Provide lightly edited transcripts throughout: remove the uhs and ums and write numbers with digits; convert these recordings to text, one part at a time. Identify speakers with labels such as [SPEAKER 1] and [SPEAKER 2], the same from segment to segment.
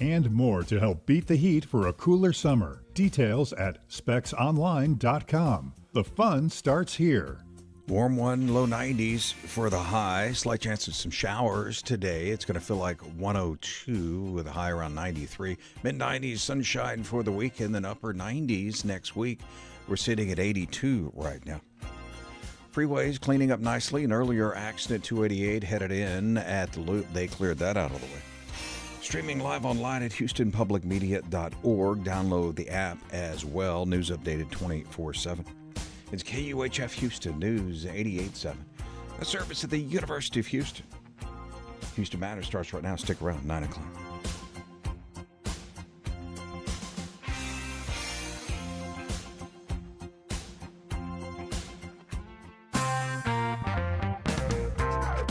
[SPEAKER 1] and more to help beat the heat for a cooler summer. Details at specsonline.com. The fun starts here.
[SPEAKER 2] Warm one, low 90s for the high. Slight chance of some showers today. It's going to feel like 102 with a high around 93. Mid-90s sunshine for the weekend, then upper 90s next week. We're sitting at 82 right now. Freeways cleaning up nicely. An earlier accident, 288, headed in at the loop. They cleared that out of the way. Streaming live online at HoustonPublicMedia.org. Download the app as well. News updated 24/7. It's KUHF Houston News 88.7, a service at the University of Houston. Houston Matters starts right now. Stick around, 9 o'clock.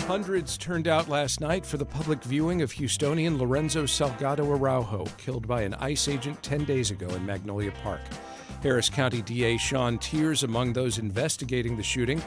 [SPEAKER 3] Hundreds turned out last night for the public viewing of Houstonian Lorenzo Salgado Araujo, killed by an ICE agent 10 days ago in Magnolia Park. Harris County DA Sean Teare is among those investigating the shooting.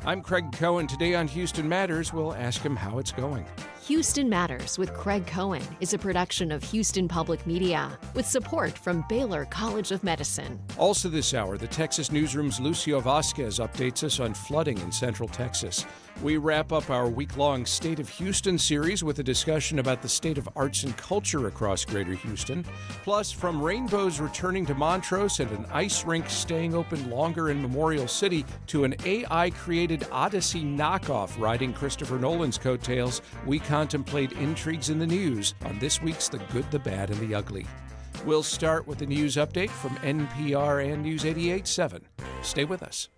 [SPEAKER 3] I'm Craig Cohen. Today on Houston Matters, we'll ask him how it's going.
[SPEAKER 4] Houston Matters with Craig Cohen is a production of Houston Public Media with support from Baylor College of Medicine.
[SPEAKER 3] Also this hour, the Texas Newsroom's Lucio Vasquez updates us on flooding in Central Texas. We wrap up our week-long State of Houston series with a discussion about the state of arts and culture across Greater Houston. Plus, from rainbows returning to Montrose and an ice rink staying open longer in Memorial City to an AI-created Odyssey knockoff riding Christopher Nolan's coattails, we contemplate intrigues in the news on this week's The Good, the Bad, and the Ugly. We'll start with the news update from NPR and News 88.7. Stay with us.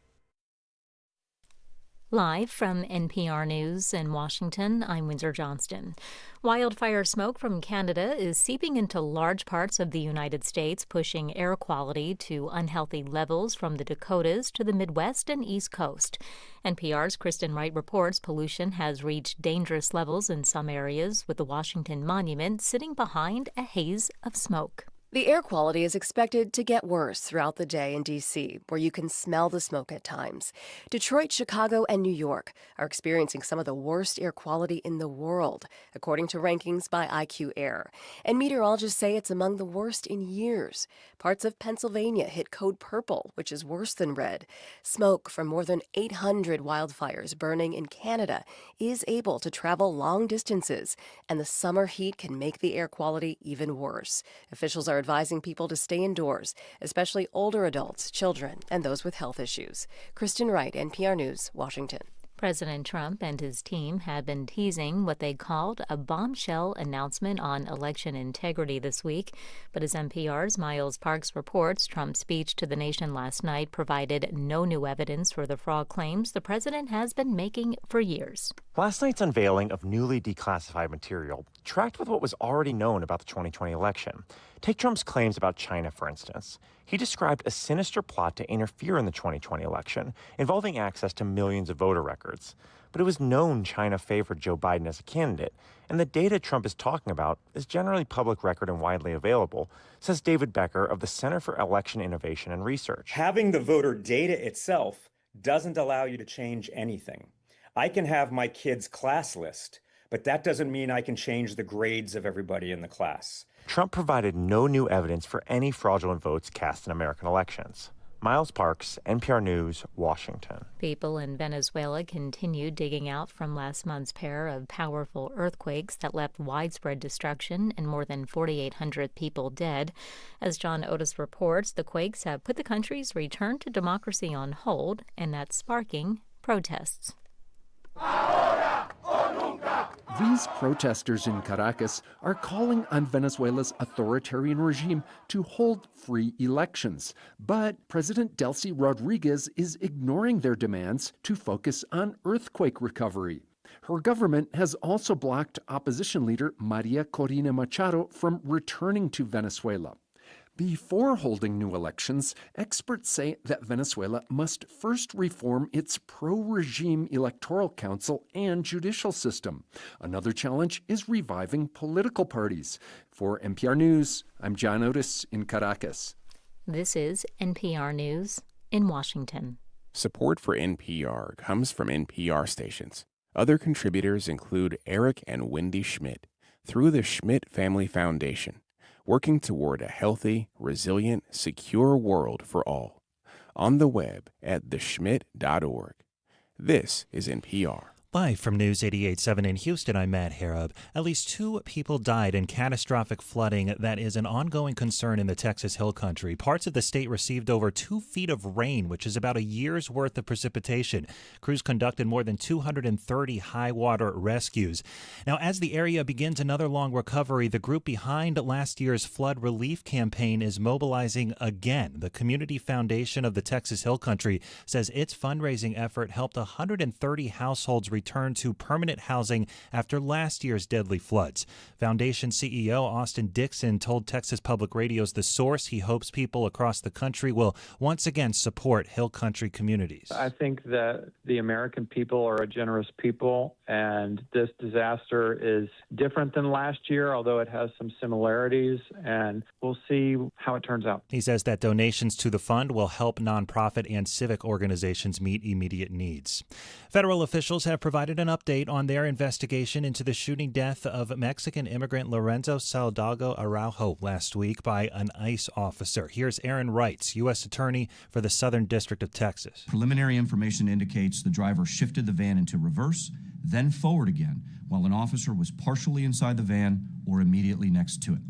[SPEAKER 5] Live from NPR News in Washington, I'm Windsor Johnston. Wildfire smoke from Canada is seeping into large parts of the United States, pushing air quality to unhealthy levels from the Dakotas to the Midwest and East Coast. NPR's Kristen Wright reports pollution has reached dangerous levels in some areas, with the Washington Monument sitting behind a haze of smoke.
[SPEAKER 6] The air quality is expected to get worse throughout the day in D.C., where you can smell the smoke at times. Detroit, Chicago, and New York are experiencing some of the worst air quality in the world, according to rankings by IQ Air. And meteorologists say it's among the worst in years. Parts of Pennsylvania hit code purple, which is worse than red. Smoke from more than 800 wildfires burning in Canada is able to travel long distances, and the summer heat can make the air quality even worse. Officials are advising people to stay indoors, especially older adults, children, and those with health issues. Kristen Wright, NPR News, Washington.
[SPEAKER 5] President Trump and his team have been teasing what they called a bombshell announcement on election integrity this week. But as NPR's Miles Parks reports, Trump's speech to the nation last night provided no new evidence for the fraud claims the president has been making for years.
[SPEAKER 7] Last night's unveiling of newly declassified material tracked with what was already known about the 2020 election. Take Trump's claims about China, for instance. He described a sinister plot to interfere in the 2020 election, involving access to millions of voter records. But it was known China favored Joe Biden as a candidate, and the data Trump is talking about is generally public record and widely available, says David Becker of the Center for Election Innovation and Research.
[SPEAKER 8] Having the voter data itself doesn't allow you to change anything. I can have my kids' class list, but that doesn't mean I can change the grades of everybody in the class.
[SPEAKER 7] Trump provided no new evidence for any fraudulent votes cast in American elections. Miles Parks, NPR News, Washington.
[SPEAKER 5] People in Venezuela continue digging out from last month's pair of powerful earthquakes that left widespread destruction and more than 4,800 people dead. As John Otis reports, the quakes have put the country's return to democracy on hold, and that's sparking protests.
[SPEAKER 9] These protesters in Caracas are calling on Venezuela's authoritarian regime to hold free elections. But President Delcy Rodriguez is ignoring their demands to focus on earthquake recovery. Her government has also blocked opposition leader Maria Corina Machado from returning to Venezuela. Before holding new elections, experts say that Venezuela must first reform its pro-regime electoral council and judicial system. Another challenge is reviving political parties. For NPR News, I'm John Otis in Caracas.
[SPEAKER 5] This is NPR News in Washington.
[SPEAKER 10] Support for NPR comes from NPR stations. Other contributors include Eric and Wendy Schmidt through the Schmidt Family Foundation, working toward a healthy, resilient, secure world for all. On the web at theschmidt.org. This is NPR.
[SPEAKER 11] Live from News 88.7 in Houston, I'm Matt Harab. At least 2 people died in catastrophic flooding that is an ongoing concern in the Texas Hill Country. Parts of the state received over 2 feet of rain, which is about a year's worth of precipitation. Crews conducted more than 230 high water rescues. Now, as the area begins another long recovery, the group behind last year's flood relief campaign is mobilizing again. The Community Foundation of the Texas Hill Country says its fundraising effort helped 130 households return to permanent housing after last year's deadly floods. Foundation CEO Austin Dixon told Texas Public Radio's The Source he hopes people across the country will once again support Hill Country communities.
[SPEAKER 12] I think that the American people are a generous people, and this disaster is different than last year, although it has some similarities, and we'll see how it turns out.
[SPEAKER 11] He says that donations to the fund will help nonprofit and civic organizations meet immediate needs. Federal officials have provided an update on their investigation into the shooting death of Mexican immigrant Lorenzo Salgado Araujo last week by an ICE officer. Here's Aaron Wrights, U.S. Attorney for the Southern District of Texas.
[SPEAKER 13] Preliminary information indicates the driver shifted the van into reverse, then forward again, while an officer was partially inside the van or immediately next to it.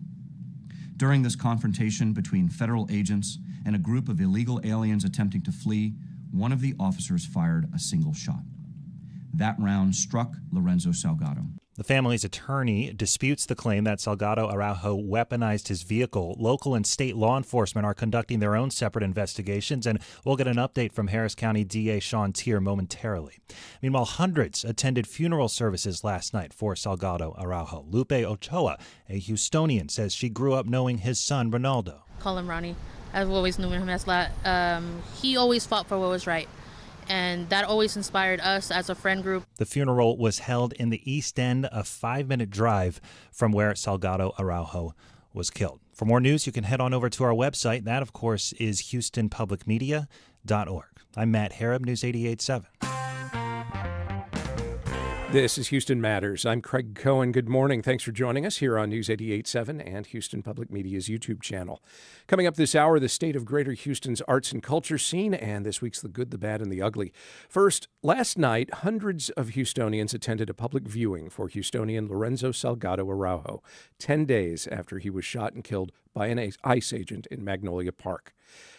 [SPEAKER 13] During this confrontation between federal agents and a group of illegal aliens attempting to flee, one of the officers fired a single shot. That round struck Lorenzo Salgado.
[SPEAKER 11] The family's attorney disputes the claim that Salgado Araujo weaponized his vehicle. Local and state law enforcement are conducting their own separate investigations, and we'll get an update from Harris County DA Sean Teare momentarily. Meanwhile, hundreds attended funeral services last night for Salgado Araujo. Lupe Ochoa, a Houstonian, says she grew up knowing his son, Ronaldo.
[SPEAKER 14] Call him Ronnie. I've always known him as that. He always fought for what was right. And that always inspired us as a friend group.
[SPEAKER 11] The funeral was held in the East End, a 5-minute drive from where Salgado Araujo was killed. For more news, you can head on over to our website. That, of course, is HoustonPublicMedia.org. I'm Matt Harab, News 88.7.
[SPEAKER 3] This is Houston Matters. I'm Craig Cohen. Good morning. Thanks for joining us here on News 88.7 and Houston Public Media's YouTube channel. Coming up this hour, the state of Greater Houston's arts and culture scene, and this week's The Good, the Bad, and the Ugly. First, last night, hundreds of Houstonians attended a public viewing for Houstonian Lorenzo Salgado Araujo, 10 days after he was shot and killed by an ICE agent in Magnolia Park.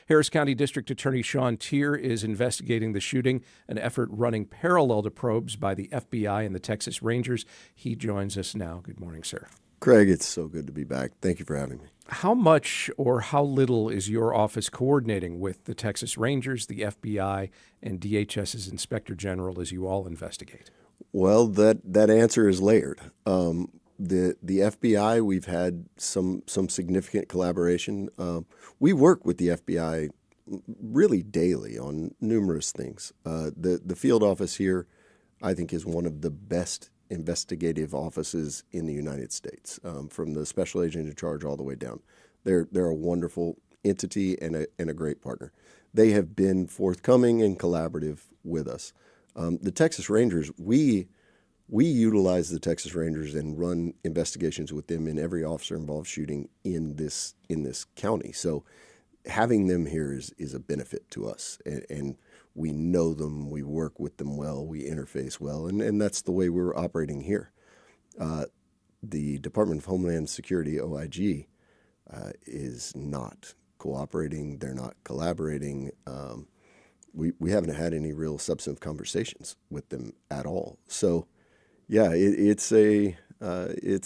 [SPEAKER 3] Harris County District Attorney Sean Teare is investigating the shooting, an effort running parallel to probes by the FBI and the Texas Rangers. He joins us now. Good morning, sir.
[SPEAKER 15] Craig, it's so good to be back. Thank you for having me.
[SPEAKER 3] How much or how little is your office coordinating with the Texas Rangers, the FBI, and DHS's Inspector General as you all investigate?
[SPEAKER 15] Well, that answer is layered. The FBI, we've had some significant collaboration. We work with the FBI really daily on numerous things. The field office here, I think, is one of the best investigative offices in the United States, from the special agent in charge all the way down. They're a wonderful entity and a great partner. They have been forthcoming and collaborative with us. The Texas Rangers, we utilize the Texas Rangers and run investigations with them in every officer-involved shooting in this county. So having them here is a benefit to us, and we know them, we work with them well, we interface well, and that's the way we're operating here. The Department of Homeland Security, OIG, is not cooperating. They're not collaborating. We haven't had any real substantive conversations with them at all. So, yeah, it's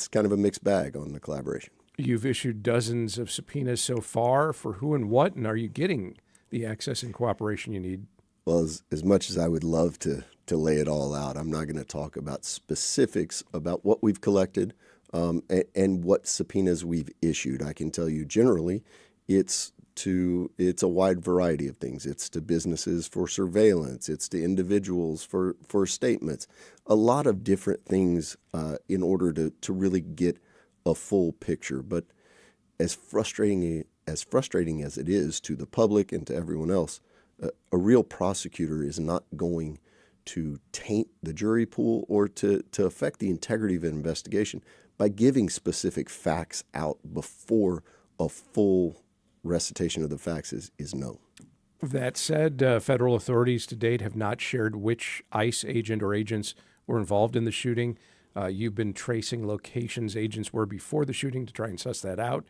[SPEAKER 15] kind of a mixed bag on the collaboration.
[SPEAKER 3] You've issued dozens of subpoenas so far. For who and what, and are you getting the access and cooperation you need?
[SPEAKER 15] Well, as much as I would love to lay it all out, I'm not going to talk about specifics about what we've collected and what subpoenas we've issued. I can tell you generally it's a wide variety of things. It's to businesses for surveillance. It's to individuals for statements. A lot of different things in order to really get a full picture. But as frustrating as it is to the public and to everyone else, a real prosecutor is not going to taint the jury pool or to affect the integrity of an investigation by giving specific facts out before a full recitation of the facts is known.
[SPEAKER 3] That said, federal authorities to date have not shared which ICE agent or agents were involved in the shooting. You've been tracing locations agents were before the shooting to try and suss that out.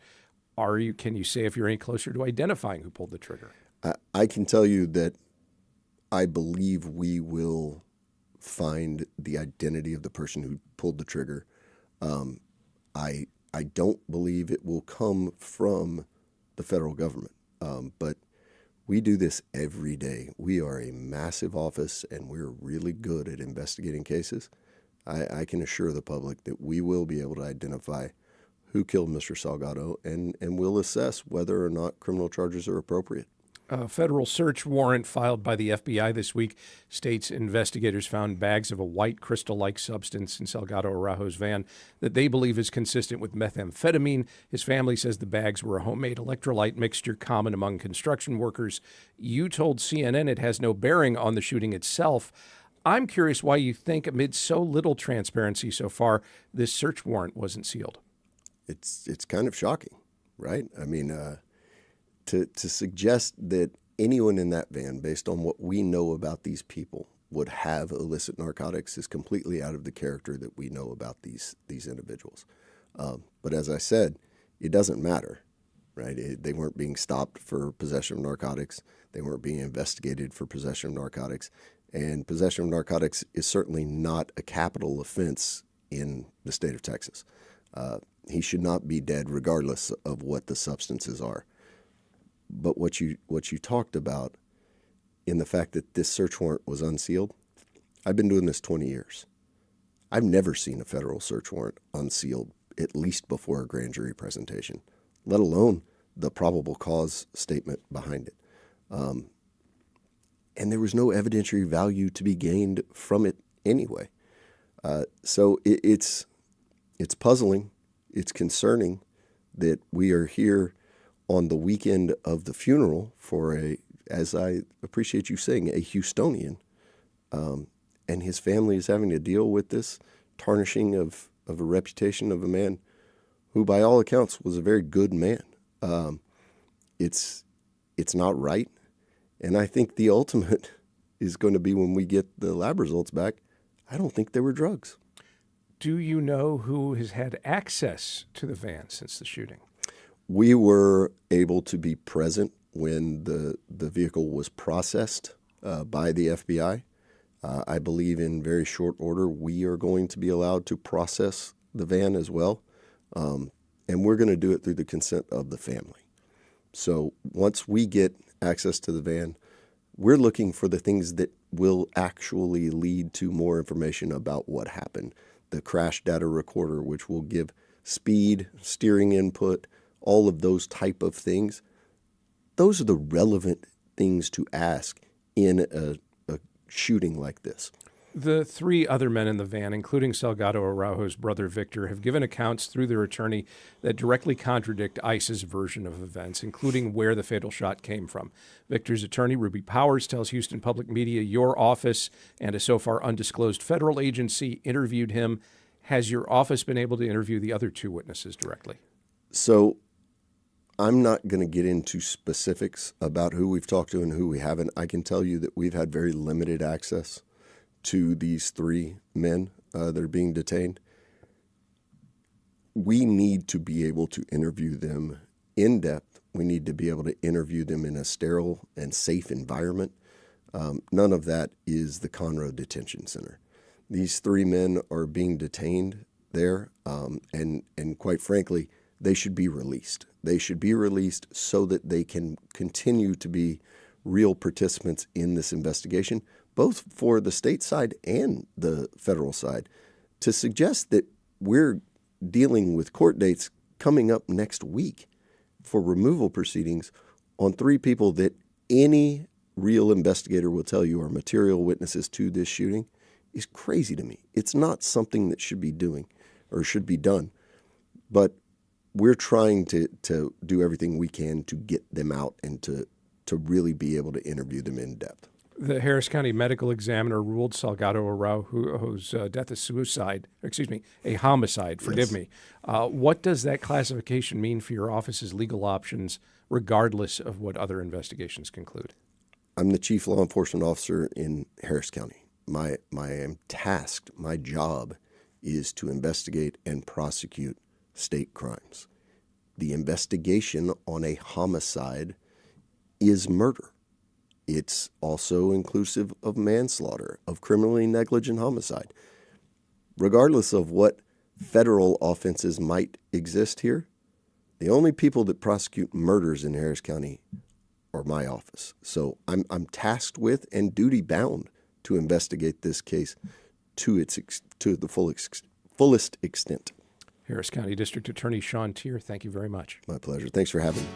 [SPEAKER 3] Can you say if you're any closer to identifying who pulled the trigger?
[SPEAKER 15] I can tell you that I believe we will find the identity of the person who pulled the trigger. I don't believe it will come from the federal government, but we do this every day. We are a massive office, and we're really good at investigating cases. I can assure the public that we will be able to identify who killed Mr. Salgado, and we'll assess whether or not criminal charges are appropriate.
[SPEAKER 3] A federal search warrant filed by the FBI this week states investigators found bags of a white crystal-like substance in Salgado Araujo's van that they believe is consistent with methamphetamine. His family says the bags were a homemade electrolyte mixture common among construction workers. You told CNN it has no bearing on the shooting itself. I'm curious why you think, amid so little transparency so far, this search warrant wasn't sealed.
[SPEAKER 15] It's kind of shocking, right? I mean, to suggest that anyone in that van, based on what we know about these people, would have illicit narcotics is completely out of the character that we know about these individuals. But as I said, it doesn't matter, right? They weren't being stopped for possession of narcotics. They weren't being investigated for possession of narcotics. And possession of narcotics is certainly not a capital offense in the state of Texas. He should not be dead regardless of what the substances are. But what you talked about in the fact that this search warrant was unsealed, I've been doing this 20 years. I've never seen a federal search warrant unsealed, at least before a grand jury presentation, let alone the probable cause statement behind it. And there was no evidentiary value to be gained from it anyway. So it's puzzling. It's concerning that we are here on the weekend of the funeral for as I appreciate you saying, a Houstonian. And his family is having to deal with this tarnishing of a reputation of a man who, by all accounts, was a very good man. It's not right. And I think the ultimate is going to be when we get the lab results back, I don't think they were drugs.
[SPEAKER 3] Do you know who has had access to the van since the shooting?
[SPEAKER 15] We were able to be present when the vehicle was processed by the FBI. I believe in very short order we are going to be allowed to process the van as well. And we're going to do it through the consent of the family. So once we get access to the van, we're looking for the things that will actually lead to more information about what happened. The crash data recorder, which will give speed, steering input, all of those type of things. Those are the relevant things to ask in a shooting like this.
[SPEAKER 3] The three other men in the van, including Salgado Araujo's brother Victor, have given accounts through their attorney that directly contradict ICE's version of events, including where the fatal shot came from. Victor's attorney, Ruby Powers, tells Houston Public Media your office and a so far undisclosed federal agency interviewed him. Has your office been able to interview the other two witnesses directly?
[SPEAKER 15] So I'm not going to get into specifics about who we've talked to and who we haven't. I can tell you that we've had very limited access to these three men that are being detained. We need to be able to interview them in depth. We need to be able to interview them in a sterile and safe environment. None of that is the Conroe Detention Center. These three men are being detained there, and quite frankly, they should be released. They should be released so that they can continue to be real participants in this investigation, both for the state side and the federal side. To suggest that we're dealing with court dates coming up next week for removal proceedings on three people that any real investigator will tell you are material witnesses to this shooting is crazy to me. It's not something that should be doing or should be done. But we're trying to do everything we can to get them out and to really be able to interview them in depth.
[SPEAKER 3] The Harris County medical examiner ruled Salgado Araujo's death a homicide. Forgive me. What does that classification mean for your office's legal options, regardless of what other investigations conclude?
[SPEAKER 15] I'm the chief law enforcement officer in Harris County. My job is to investigate and prosecute state crimes. The investigation on a homicide is murder. It's also inclusive of manslaughter, of criminally negligent homicide. Regardless of what federal offenses might exist here, the only people that prosecute murders in Harris County are my office. So I'm tasked with and duty bound to investigate this case to the fullest extent.
[SPEAKER 3] Harris County District Attorney Sean Teare, thank you very much.
[SPEAKER 15] My pleasure. Thanks for having me.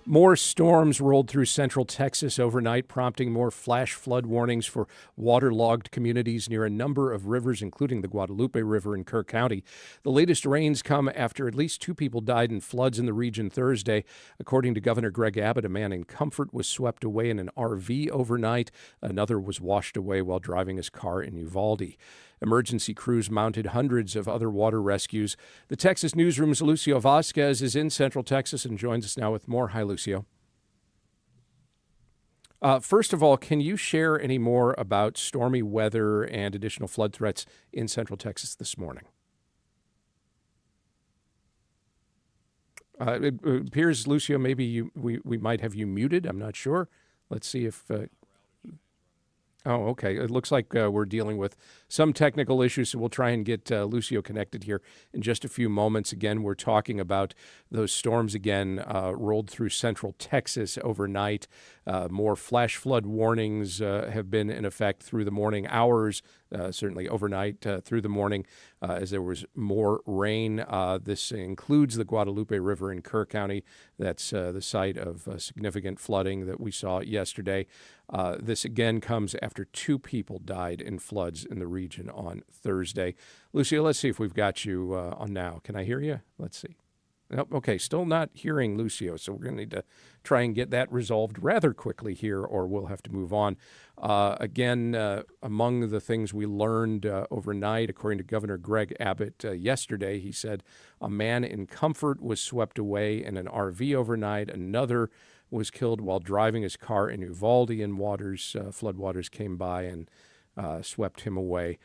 [SPEAKER 3] More storms rolled through central Texas overnight, prompting more flash flood warnings for waterlogged communities near a number of rivers, including the Guadalupe River in Kerr County. The latest rains come after at least 2 people died in floods in the region Thursday. According to Governor Greg Abbott, a man in Comfort was swept away in an RV overnight. Another was washed away while driving his car in Uvalde. Emergency crews mounted hundreds of other water rescues. The Texas Newsroom's Lucio Vasquez is in Central Texas and joins us now with more. Hi, Lucio. First of all, can you share any more about stormy weather and additional flood threats in Central Texas this morning? It appears, Lucio, maybe we might have you muted. I'm not sure. Let's see if... Oh, okay. It looks like we're dealing with some technical issues, so we'll try and get Lucio connected here in just a few moments. Again, we're talking about those storms again rolled through central Texas overnight. More flash flood warnings have been in effect through the morning hours, certainly overnight through the morning as there was more rain. This includes the Guadalupe River in Kerr County. That's the site of significant flooding that we saw yesterday. This again comes after 2 people died in floods in the region on Thursday. Lucio, let's see if we've got you on now. Can I hear you? Let's see. Nope. Okay, still not hearing Lucio, so we're going to need to try and get that resolved rather quickly here, or we'll have to move on. Again, among the things we learned overnight, according to Governor Greg Abbott yesterday, he said a man in Comfort was swept away in an RV overnight. Another was killed while driving his car in Uvalde, and floodwaters came by and swept him away.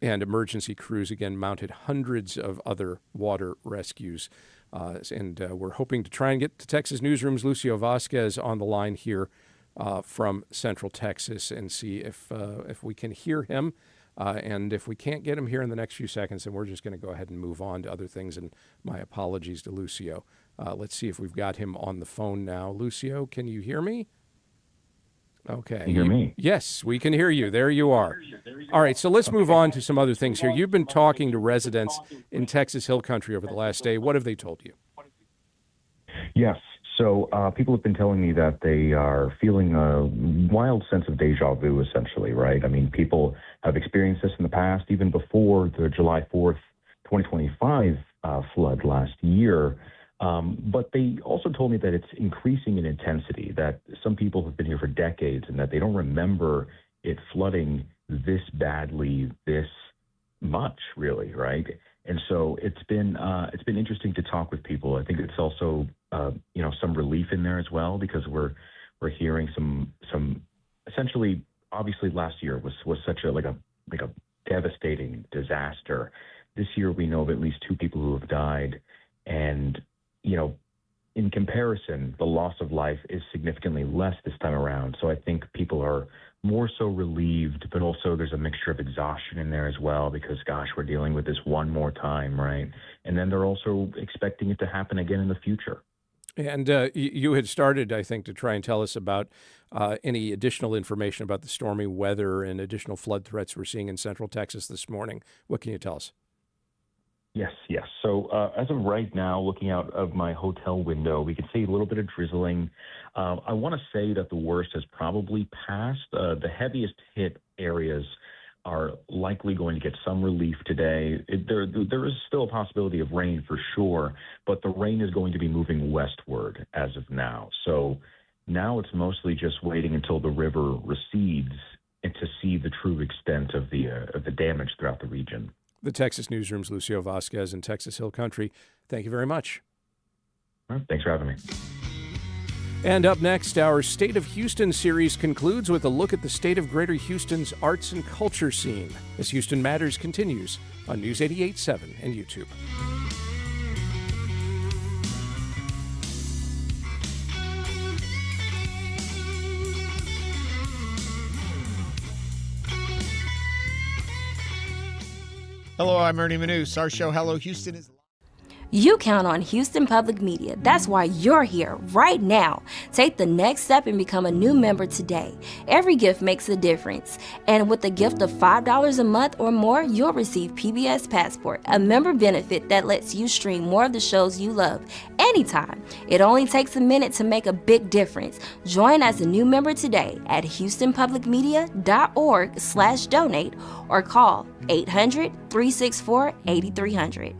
[SPEAKER 3] And emergency crews, again, mounted hundreds of other water rescues. And we're hoping to try and get to Texas Newsroom's Lucio Vasquez on the line here from Central Texas and see if we can hear him. And if we can't get him here in the next few seconds, then we're just going to go ahead and move on to other things. And my apologies to Lucio. Let's see if we've got him on the phone now. Lucio, can you hear me? Okay.
[SPEAKER 16] Can you hear me?
[SPEAKER 3] Yes, we can hear you. There you are. All right, so let's move on to some other things here. You've been talking to residents in Texas Hill Country over the last day. What have they told you?
[SPEAKER 16] Yes. So people have been telling me that they are feeling a wild sense of deja vu, essentially, right? I mean, people have experienced this in the past, even before the July 4th, 2025 flood last year. But they also told me that it's increasing in intensity, that some people have been here for decades and that they don't remember it flooding this badly, this much, really, right? And so it's been interesting to talk with people. I think it's also some relief in there as well, because we're hearing some essentially, obviously last year was such a devastating disaster. This year we know of at least 2 people who have died, and in comparison, the loss of life is significantly less this time around. So I think people are more so relieved, but also there's a mixture of exhaustion in there as well, because, gosh, we're dealing with this one more time, right? And then they're also expecting it to happen again in the future.
[SPEAKER 3] And you had started, I think, to try and tell us about any additional information about the stormy weather and additional flood threats we're seeing in Central Texas this morning. What can you tell us?
[SPEAKER 16] Yes. So as of right now, looking out of my hotel window, we can see a little bit of drizzling. I want to say that the worst has probably passed. The heaviest hit areas are likely going to get some relief today. There is still a possibility of rain for sure, but the rain is going to be moving westward as of now. So now it's mostly just waiting until the river recedes and to see the true extent of the damage throughout the region.
[SPEAKER 3] The Texas Newsroom's Lucio Vasquez in Texas Hill Country. Thank you very much.
[SPEAKER 16] All right, thanks for having me.
[SPEAKER 3] And up next, our State of Houston series concludes with a look at the state of Greater Houston's arts and culture scene as Houston Matters continues on News 88.7 and YouTube.
[SPEAKER 17] Hello, I'm Ernie Manous. Our show, Hello Houston, is...
[SPEAKER 18] You count on Houston Public Media. That's why you're here right now. Take the next step and become a new member today. Every gift makes a difference. And with a gift of $5 a month or more, you'll receive PBS Passport, a member benefit that lets you stream more of the shows you love anytime. It only takes a minute to make a big difference. Join as a new member today at houstonpublicmedia.org/donate or call 800-364-8300.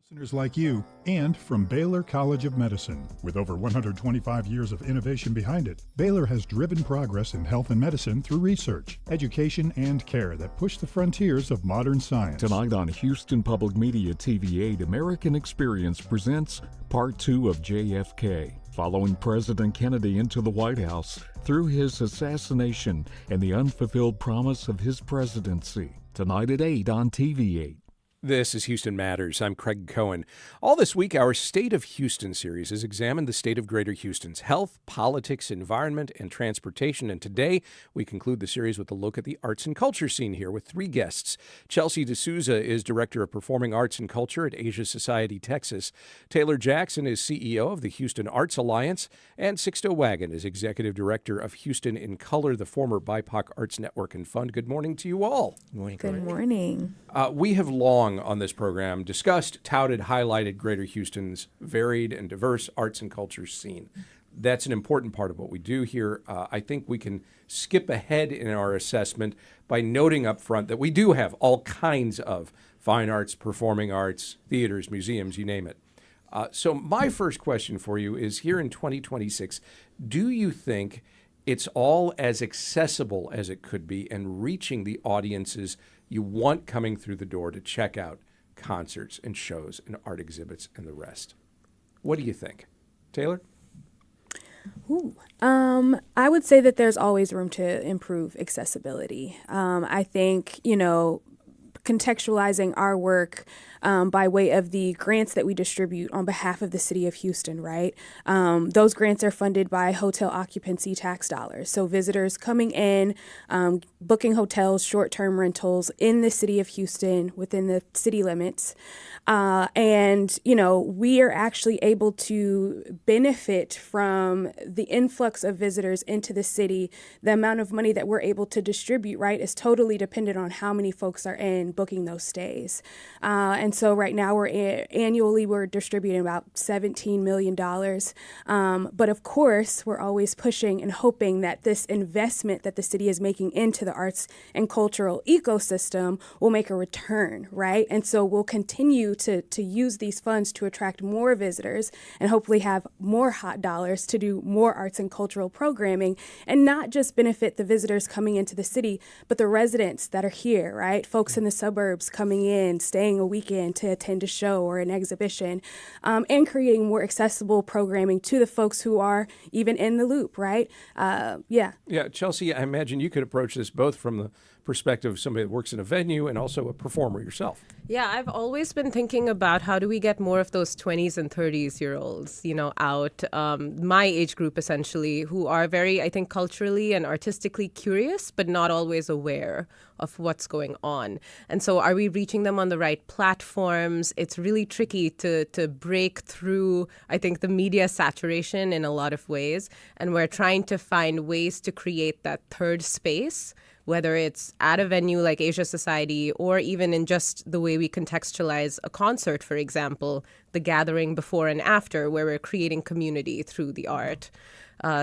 [SPEAKER 1] Listeners like you, and from Baylor College of Medicine. With over 125 years of innovation behind it, Baylor has driven progress in health and medicine through research, education, and care that push the frontiers of modern science.
[SPEAKER 19] Tonight on Houston Public Media TV8, American Experience presents Part 2 of JFK, following President Kennedy into the White House through his assassination and the unfulfilled promise of his presidency. Tonight at 8 on TV8.
[SPEAKER 3] This is Houston Matters. I'm Craig Cohen. All this week, our State of Houston series has examined the state of Greater Houston's health, politics, environment, and transportation. And today, we conclude the series with a look at the arts and culture scene here with three guests. Chelsea de Souza is Director of Performing Arts and Culture at Asia Society, Texas. Taylor Jackson is CEO of the Houston Arts Alliance. And Sixto Wagon is Executive Director of Houston in Color, the former BIPOC Arts Network and Fund. Good morning to you all.
[SPEAKER 20] Good morning.
[SPEAKER 21] Good morning.
[SPEAKER 3] We have long on this program discussed, touted, highlighted Greater Houston's varied and diverse arts and culture scene. That's an important part of what we do here. I think we can skip ahead in our assessment by noting up front that we do have all kinds of fine arts, performing arts, theaters, museums, you name it. So my first question for you is, here in 2026, do you think it's all as accessible as it could be and reaching the audiences you want coming through the door to check out concerts and shows and art exhibits and the rest? What do you think? Taylor?
[SPEAKER 21] I would say that there's always room to improve accessibility. I think, contextualizing our work by way of the grants that we distribute on behalf of the city of Houston, right? Those grants are funded by hotel occupancy tax dollars. So visitors coming in, booking hotels, short-term rentals in the city of Houston within the city limits. And we are actually able to benefit from the influx of visitors into the city. The amount of money that we're able to distribute, right, is totally dependent on how many folks are in booking those stays. And so right now annually we're distributing about $17 million. But of course, we're always pushing and hoping that this investment that the city is making into the arts and cultural ecosystem will make a return, right? And so we'll continue to use these funds to attract more visitors and hopefully have more hot dollars to do more arts and cultural programming, and not just benefit the visitors coming into the city, but the residents that are here, right? Folks in the suburbs coming in, staying a weekend to attend a show or an exhibition, and creating more accessible programming to the folks who are even in the loop, right? Yeah,
[SPEAKER 3] Chelsea, I imagine you could approach this both from the perspective of somebody that works in a venue and also a performer yourself.
[SPEAKER 20] Yeah, I've always been thinking about how do we get more of those 20s and 30s-year-olds, out, my age group essentially, who are very, I think, culturally and artistically curious, but not always aware of what's going on. And so are we reaching them on the right platforms? It's really tricky to break through, I think, the media saturation in a lot of ways. And we're trying to find ways to create that third space, whether it's at a venue like Asia Society or even in just the way we contextualize a concert, for example, the gathering before and after, where we're creating community through the art.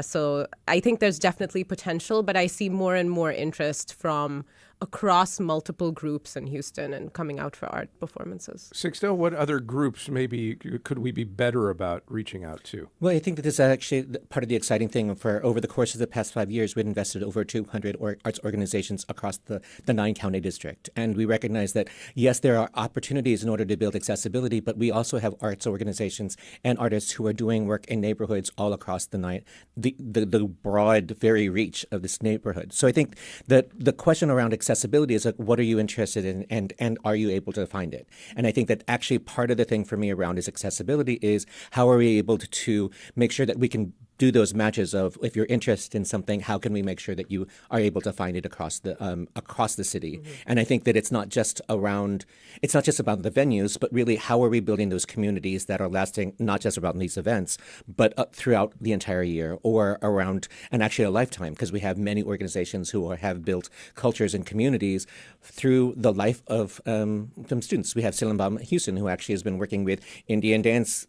[SPEAKER 20] So I think there's definitely potential, but I see more and more interest from across multiple groups in Houston and coming out for art performances.
[SPEAKER 3] Sixto, what other groups maybe could we be better about reaching out to?
[SPEAKER 2] Well, I think that this is actually part of the exciting thing. For over the course of the past 5 years, we've invested over 200 arts organizations across the 9-county district. And we recognize that, yes, there are opportunities in order to build accessibility, but we also have arts organizations and artists who are doing work in neighborhoods all across the broad, very reach of this neighborhood. So I think that the question around accessibility is like, what are you interested in, and are you able to find it? And I think that actually part of the thing for me around is accessibility is how are we able to make sure that we can do those matches of, if you're interested in something, how can we make sure that you are able to find it across the city? Mm-hmm. And I think that it's not just about the venues, but really how are we building those communities that are lasting, not just around these events, but throughout the entire year or around, and actually a lifetime, because we have many organizations who have built cultures and communities through the life of some students. We have Sillenbaum Houston, who actually has been working with Indian dance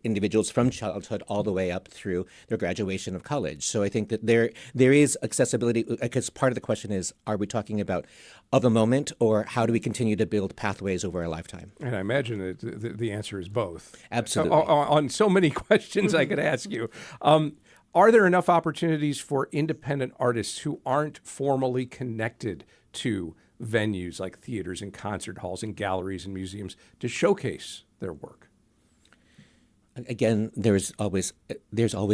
[SPEAKER 2] individuals from childhood all the way up through their graduation of college. So I think that there is accessibility, because part of the question is, are we talking about of the moment, or how do we continue to build pathways over a lifetime?
[SPEAKER 3] And I imagine that the answer is both.
[SPEAKER 2] Absolutely.
[SPEAKER 3] On so many questions I could ask you. Are there enough opportunities for independent artists who aren't formally connected to venues like theaters and concert halls and galleries and museums to showcase their work?
[SPEAKER 2] Again, there's always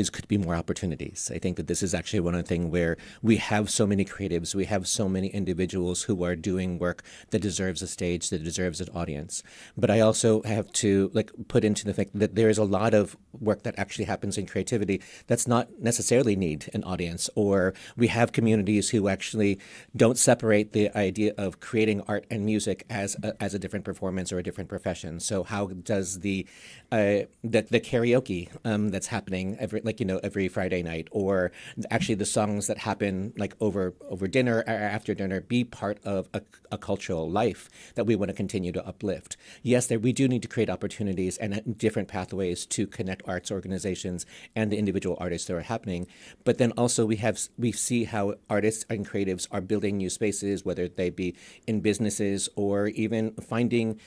[SPEAKER 2] could be more opportunities. I think that this is actually one of the things where we have so many creatives, we have so many individuals who are doing work that deserves a stage, that deserves an audience. But I also have to put into the fact that there is a lot of work that actually happens in creativity that's not necessarily need an audience, or we have communities who actually don't separate the idea of creating art and music as a different performance or a different profession. So how does the karaoke that's happening every Friday night, or actually the songs that happen over dinner or after dinner, be part of a cultural life that we want to continue to uplift? Yes, we do need to create opportunities and different pathways to connect arts organizations and the individual artists that are happening. But then also we see how artists and creatives are building new spaces, whether they be in businesses or even finding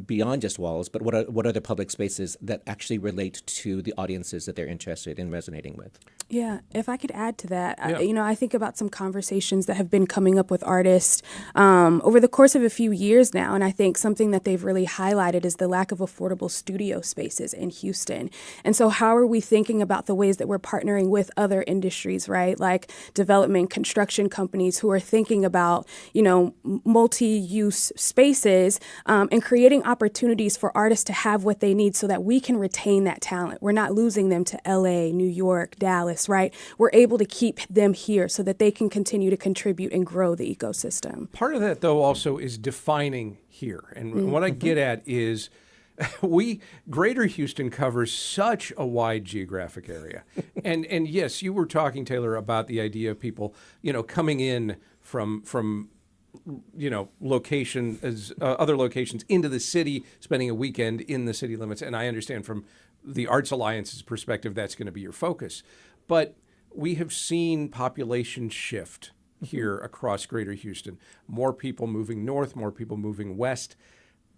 [SPEAKER 2] beyond just walls, but what are the public spaces that actually relate to the audiences that they're interested in resonating with?
[SPEAKER 21] Yeah, if I could add to that, I think about some conversations that have been coming up with artists over the course of a few years now, and I think something that they've really highlighted is the lack of affordable studio spaces in Houston. And so how are we thinking about the ways that we're partnering with other industries, right? Like development, construction companies who are thinking about, multi-use spaces and creating opportunities for artists to have what they need so that we can retain that talent. We're not losing them to LA, New York, Dallas, right? We're able to keep them here so that they can continue to contribute and grow the ecosystem.
[SPEAKER 3] Part of that, though, also is defining here. And what I get at is Greater Houston covers such a wide geographic area. and yes, you were talking, Taylor, about the idea of people, coming in from other locations into the city, spending a weekend in the city limits. And I understand from the Arts Alliance's perspective, that's going to be your focus. But we have seen population shift here across Greater Houston. More people moving north, more people moving west.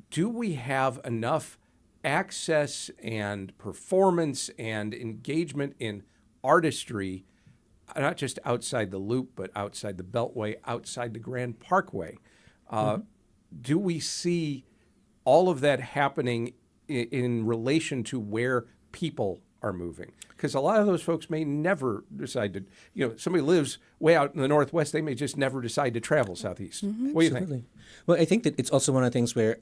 [SPEAKER 3] Do we have enough access and performance and engagement in artistry, not just outside the Loop, but outside the Beltway, outside the Grand Parkway? Do we see all of that happening in relation to where people are moving? Because a lot of those folks may never decide to, somebody lives way out in the Northwest, they may just never decide to travel southeast. What do you think?
[SPEAKER 2] Well, I think that it's also one of the things where,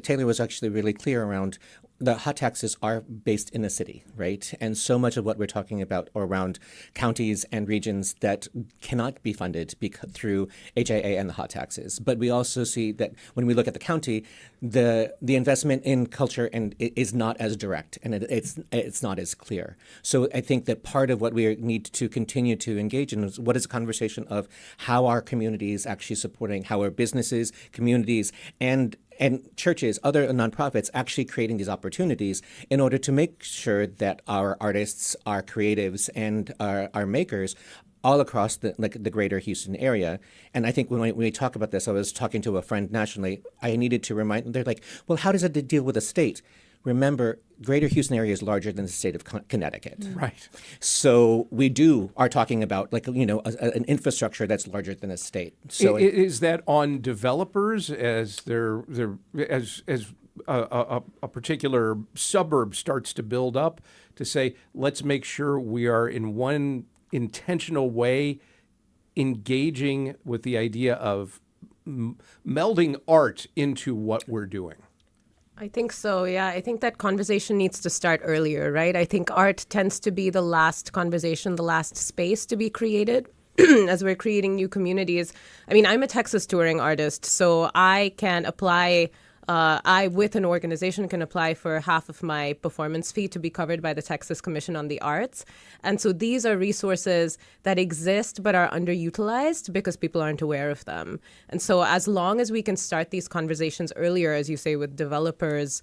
[SPEAKER 2] Taylor was actually really clear around, the hot taxes are based in the city, right? And so much of what we're talking about are around counties and regions that cannot be funded through HIA and the hot taxes. But we also see that when we look at the county, the investment in culture is not as direct, and it's not as clear. So I think that part of what we need to continue to engage in is what is a conversation of how our communities actually supporting, how our businesses, communities, and churches, other nonprofits actually creating these opportunities in order to make sure that our artists, our creatives, and our makers all across the greater Houston area. And I think when we talk about this, I was talking to a friend nationally, I needed to remind them, they're like, well, how does it deal with a state? Remember, greater Houston area is larger than the state of Connecticut.
[SPEAKER 3] Right.
[SPEAKER 2] So we are talking about an infrastructure that's larger than a state. So
[SPEAKER 3] is that on developers as a particular suburb starts to build up to say, let's make sure we are in one intentional way engaging with the idea of melding art into what we're doing?
[SPEAKER 20] I think so, yeah. I think that conversation needs to start earlier, right? I think art tends to be the last conversation, the last space to be created as we're creating new communities. I mean, I'm a Texas touring artist, so I can apply with an organization, can apply for half of my performance fee to be covered by the Texas Commission on the Arts. And so these are resources that exist but are underutilized because people aren't aware of them. And so as long as we can start these conversations earlier, as you say, with developers,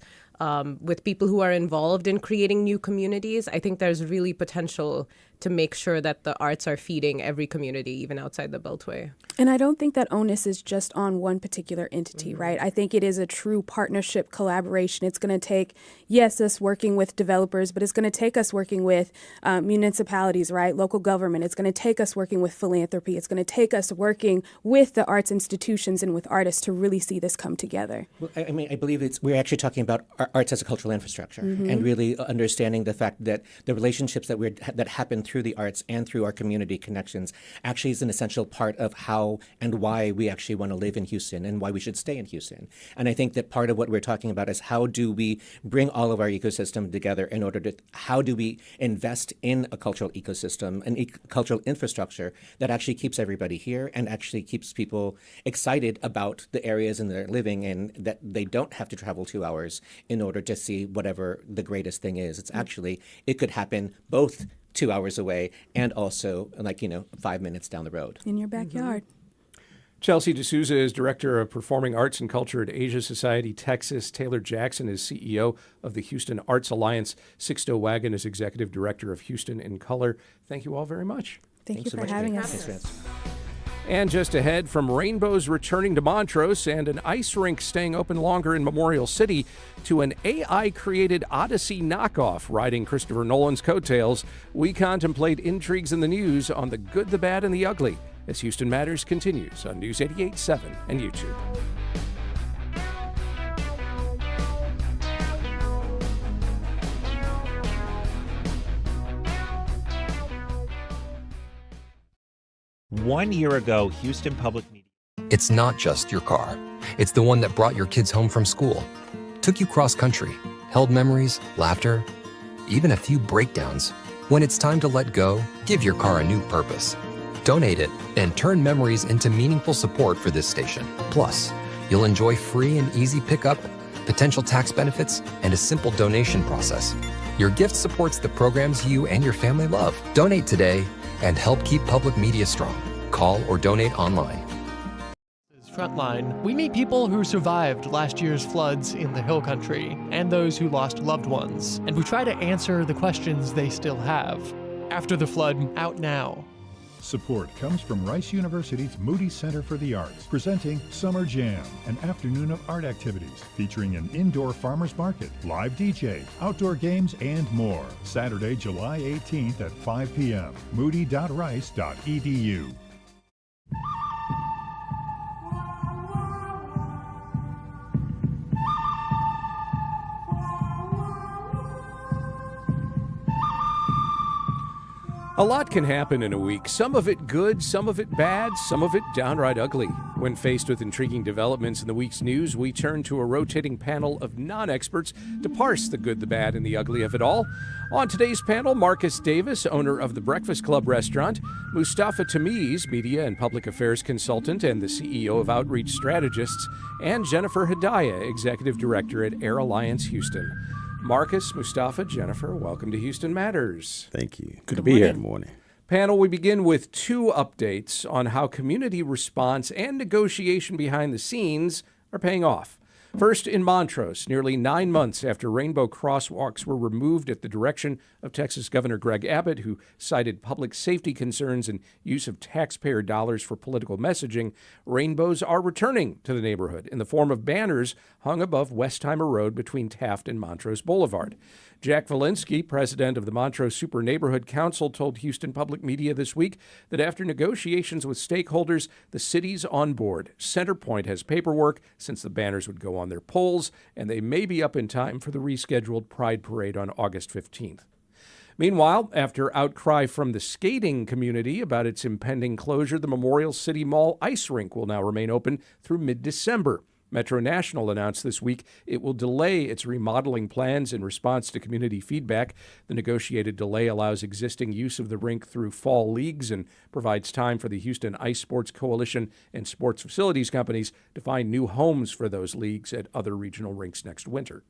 [SPEAKER 20] with people who are involved in creating new communities, I think there's really potential to make sure that the arts are feeding every community, even outside the Beltway.
[SPEAKER 21] And I don't think that onus is just on one particular entity, right? I think it is a true partnership collaboration. It's going to take, yes, us working with developers, but it's going to take us working with municipalities, right? Local government. It's going to take us working with philanthropy. It's going to take us working with the arts institutions and with artists to really see this come together.
[SPEAKER 2] Well, I mean, I believe we're actually talking about arts as a cultural infrastructure, and really understanding the fact that the relationships that happen through the arts and through our community connections actually is an essential part of how and why we actually want to live in Houston and why we should stay in Houston. And I think that part of what we're talking about is how do we bring all of our ecosystem together in order to, how do we invest in a cultural ecosystem, cultural infrastructure that actually keeps everybody here and actually keeps people excited about the areas in they're living in, that they don't have to travel 2 hours in order to see whatever the greatest thing is. It's actually, it could happen both 2 hours away and also 5 minutes down the road.
[SPEAKER 21] In your backyard.
[SPEAKER 3] Chelsea de Souza is Director of Performing Arts and Culture at Asia Society Texas. Taylor Jackson is CEO of the Houston Arts Alliance. Sixto Wagon is Executive Director of Houston in Color. Thank you all very much.
[SPEAKER 21] Thank you for having us.
[SPEAKER 2] Thanks,
[SPEAKER 3] And just ahead, from rainbows returning to Montrose and an ice rink staying open longer in Memorial City to an AI-created Odyssey knockoff riding Christopher Nolan's coattails, we contemplate intrigues in the news on the good, the bad, and the ugly as Houston Matters continues on News 88.7 and YouTube.
[SPEAKER 11] One year ago, Houston Public Media.
[SPEAKER 4] It's not just your car. It's the one that brought your kids home from school, took you cross-country, held memories, laughter, even a few breakdowns. When it's time to let go, give your car a new purpose. Donate it and turn memories into meaningful support for this station. Plus, you'll enjoy free and easy pickup, potential tax benefits, and a simple donation process. Your gift supports the programs you and your family love. Donate today and help keep public media strong. Call or donate online.
[SPEAKER 22] Frontline, we meet people who survived last year's floods in the Hill Country and those who lost loved ones, and we try to answer the questions they still have. After the Flood, out now.
[SPEAKER 1] Support comes from Rice University's Moody Center for the Arts, presenting Summer Jam, an afternoon of art activities featuring an indoor farmers market, live DJ, outdoor games, and more. Saturday, July 18th at 5 p.m. moody.rice.edu.
[SPEAKER 3] A lot can happen in a week, some of it good, some of it bad, some of it downright ugly. When faced with intriguing developments in the week's news, we turn to a rotating panel of non-experts to parse the good, the bad, and the ugly of it all. On today's panel, Marcus Davis, owner of the Breakfast Club restaurant, Mustafa Tamiz, media and public affairs consultant and the CEO of Outreach Strategists, and Jennifer Hedaya, executive director at Air Alliance Houston. Marcus, Mustafa, Jennifer, welcome to Houston Matters.
[SPEAKER 23] Thank you. Good to be here. Good morning.
[SPEAKER 3] Panel, we begin with two updates on how community response and negotiation behind the scenes are paying off. First, in Montrose, nearly 9 months after rainbow crosswalks were removed at the direction of Texas Governor Greg Abbott, who cited public safety concerns and use of taxpayer dollars for political messaging, rainbows are returning to the neighborhood in the form of banners hung above Westheimer Road between Taft and Montrose Boulevard. Jack Valinsky, president of the Montrose Super Neighborhood Council, told Houston Public Media this week that after negotiations with stakeholders, the city's on board. Centerpoint has paperwork since the banners would go on their poles, and they may be up in time for the rescheduled Pride Parade on August 15th. Meanwhile, after outcry from the skating community about its impending closure, the Memorial City Mall ice rink will now remain open through mid-December. Metro National announced this week it will delay its remodeling plans in response to community feedback. The negotiated delay allows existing use of the rink through fall leagues and provides time for the Houston Ice Sports Coalition and sports facilities companies to find new homes for those leagues at other regional rinks next winter.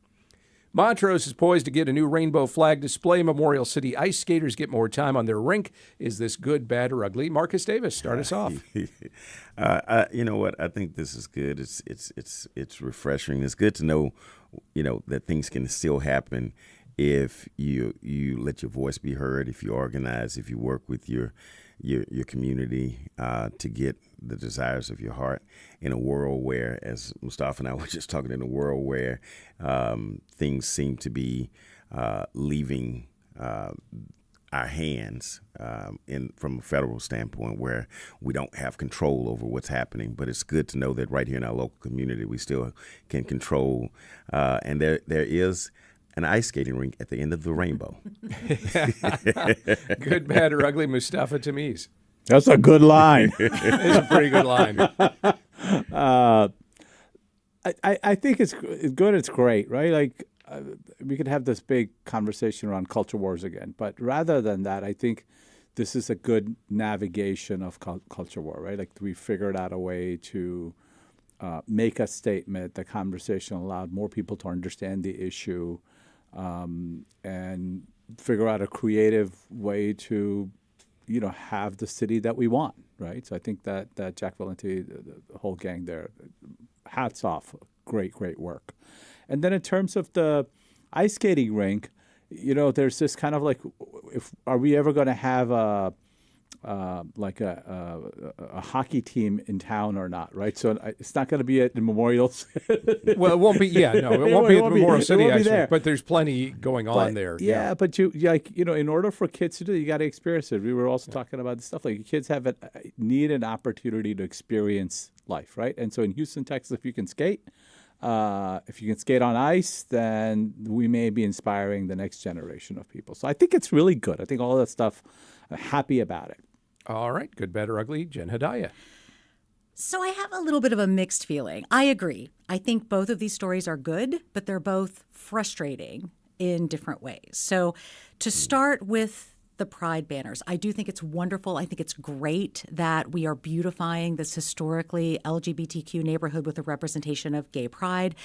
[SPEAKER 3] Montrose is poised to get a new rainbow flag display. Memorial City ice skaters get more time on their rink. Is this good, bad, or ugly? Marcus Davis, start us off.
[SPEAKER 6] You know what? I think this is good. It's refreshing. It's good to know, that things can still happen if you let your voice be heard, if you organize, if you work with your community to get the desires of your heart in a world where, as Mustafa and I were just talking, in a world where things seem to be leaving our hands from a federal standpoint, where we don't have control over what's happening. But it's good to know that right here in our local community, we still can control. And there is an ice skating rink at the end of the rainbow.
[SPEAKER 3] Good, bad, or ugly, Mustafa Tamiz.
[SPEAKER 8] That's a good line.
[SPEAKER 3] It's a pretty good line.
[SPEAKER 8] I think it's good. It's great, right? Like we could have this big conversation around culture wars again, but rather than that, I think this is a good navigation of culture war, right? Like we figured out a way to make a statement. The conversation allowed more people to understand the issue and figure out a creative way to have the city that we want, right? So I think that Jack Valenti, the whole gang there, hats off, great work. And then in terms of the ice skating rink, there's this kind of like, are we ever going to have a hockey team in town or not, right? So it's not going to be at the Memorial.
[SPEAKER 3] Well, it won't be. Yeah, no, it won't be at the Memorial City. Actually, but there's plenty going on there.
[SPEAKER 8] Yeah, but in order for kids to do it, you got to experience it. We were also talking about this stuff like kids need an opportunity to experience life, right? And so in Houston, Texas, if you can skate on ice, then we may be inspiring the next generation of people. So I think it's really good. I think all of that stuff, I'm happy about it.
[SPEAKER 3] All right. Good, bad, or ugly, Jen Hedaya.
[SPEAKER 23] So I have a little bit of a mixed feeling. I agree. I think both of these stories are good, but they're both frustrating in different ways. So to start with the Pride banners, I do think it's wonderful. I think it's great that we are beautifying this historically LGBTQ neighborhood with a representation of gay pride.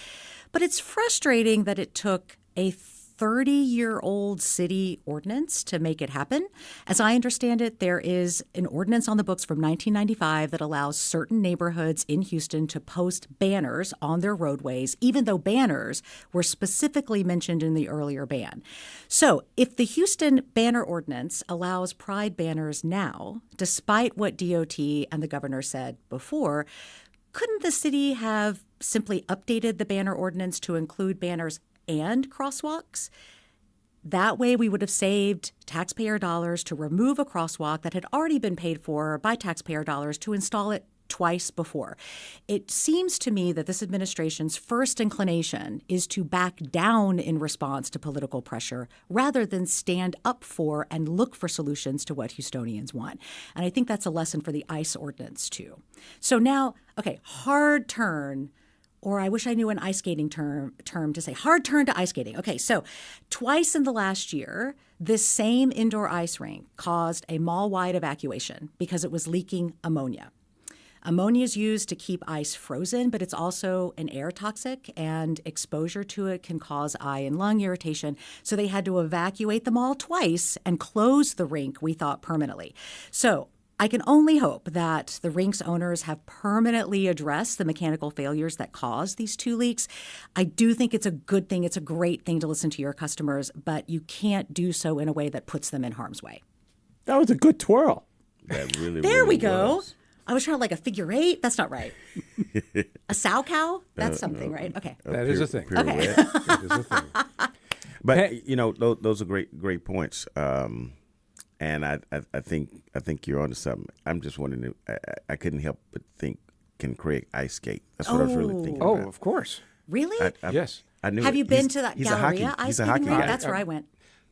[SPEAKER 23] But it's frustrating that it took a 30-year-old city ordinance to make it happen. As I understand it, there is an ordinance on the books from 1995 that allows certain neighborhoods in Houston to post banners on their roadways, even though banners were specifically mentioned in the earlier ban. So if the Houston banner ordinance allows pride banners now, despite what DOT and the governor said before, couldn't the city have simply updated the banner ordinance to include banners and crosswalks? That way we would have saved taxpayer dollars to remove a crosswalk that had already been paid for by taxpayer dollars to install it twice before. It seems to me that this administration's first inclination is to back down in response to political pressure rather than stand up for and look for solutions to what Houstonians want. And I think that's a lesson for the ICE ordinance too. So now, okay, hard turn. Or I wish I knew an ice skating term to say, hard turn to ice skating. Okay, so twice in the last year, this same indoor ice rink caused a mall-wide evacuation because it was leaking ammonia. Ammonia is used to keep ice frozen, but it's also an air toxic, and exposure to it can cause eye and lung irritation. So they had to evacuate the mall twice and close the rink, we thought, permanently. So I can only hope that the rink's owners have permanently addressed the mechanical failures that caused these 2 leaks. I do think it's a good thing. It's a great thing to listen to your customers, but you can't do so in a way that puts them in harm's way.
[SPEAKER 8] That was a good twirl.
[SPEAKER 6] That really,
[SPEAKER 23] There
[SPEAKER 6] really
[SPEAKER 23] we go.
[SPEAKER 6] was.
[SPEAKER 23] I was trying to like a figure 8. That's not right. A sow cow? That's something, right? Okay.
[SPEAKER 3] That is a thing.
[SPEAKER 23] Okay.
[SPEAKER 3] That is a thing.
[SPEAKER 6] But you know, those are great points. And I think you're onto something. I'm just wondering. I couldn't help but think, can Craig ice skate? That's what I was really thinking.
[SPEAKER 3] Oh,
[SPEAKER 6] about.
[SPEAKER 3] of course.
[SPEAKER 23] Really?
[SPEAKER 3] Yes.
[SPEAKER 6] I knew.
[SPEAKER 23] Have
[SPEAKER 6] it.
[SPEAKER 23] you been
[SPEAKER 6] He's-
[SPEAKER 23] to that
[SPEAKER 6] he's
[SPEAKER 23] Galleria
[SPEAKER 6] a hockey,
[SPEAKER 23] ice
[SPEAKER 6] He's a
[SPEAKER 23] skating
[SPEAKER 6] hockey
[SPEAKER 23] rink?
[SPEAKER 6] guy.
[SPEAKER 23] That's where I went.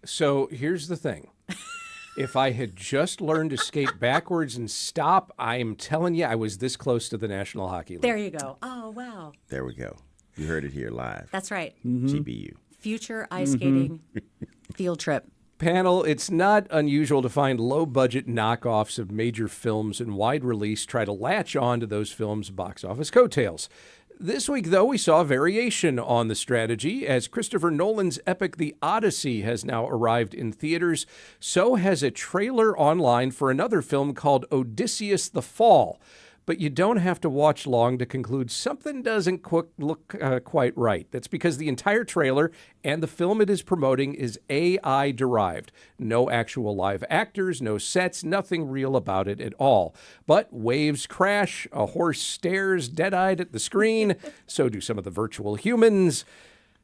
[SPEAKER 3] So here's the thing. If I had just learned to skate backwards and stop, I am telling you, I was this close to the National Hockey League.
[SPEAKER 23] There you go. Oh, wow.
[SPEAKER 6] There we go. You heard it here live.
[SPEAKER 23] That's right.
[SPEAKER 6] GBU.
[SPEAKER 23] Future ice skating field trip.
[SPEAKER 3] Panel, it's not unusual to find low-budget knockoffs of major films in wide release try to latch on to those films' box office coattails. This week, though, we saw a variation on the strategy. As Christopher Nolan's epic The Odyssey has now arrived in theaters, so has a trailer online for another film called Odysseus the Fall. But you don't have to watch long to conclude something doesn't look quite right. That's because the entire trailer and the film it is promoting is AI derived. No actual live actors, no sets, nothing real about it at all. But waves crash, a horse stares dead-eyed at the screen, so do some of the virtual humans.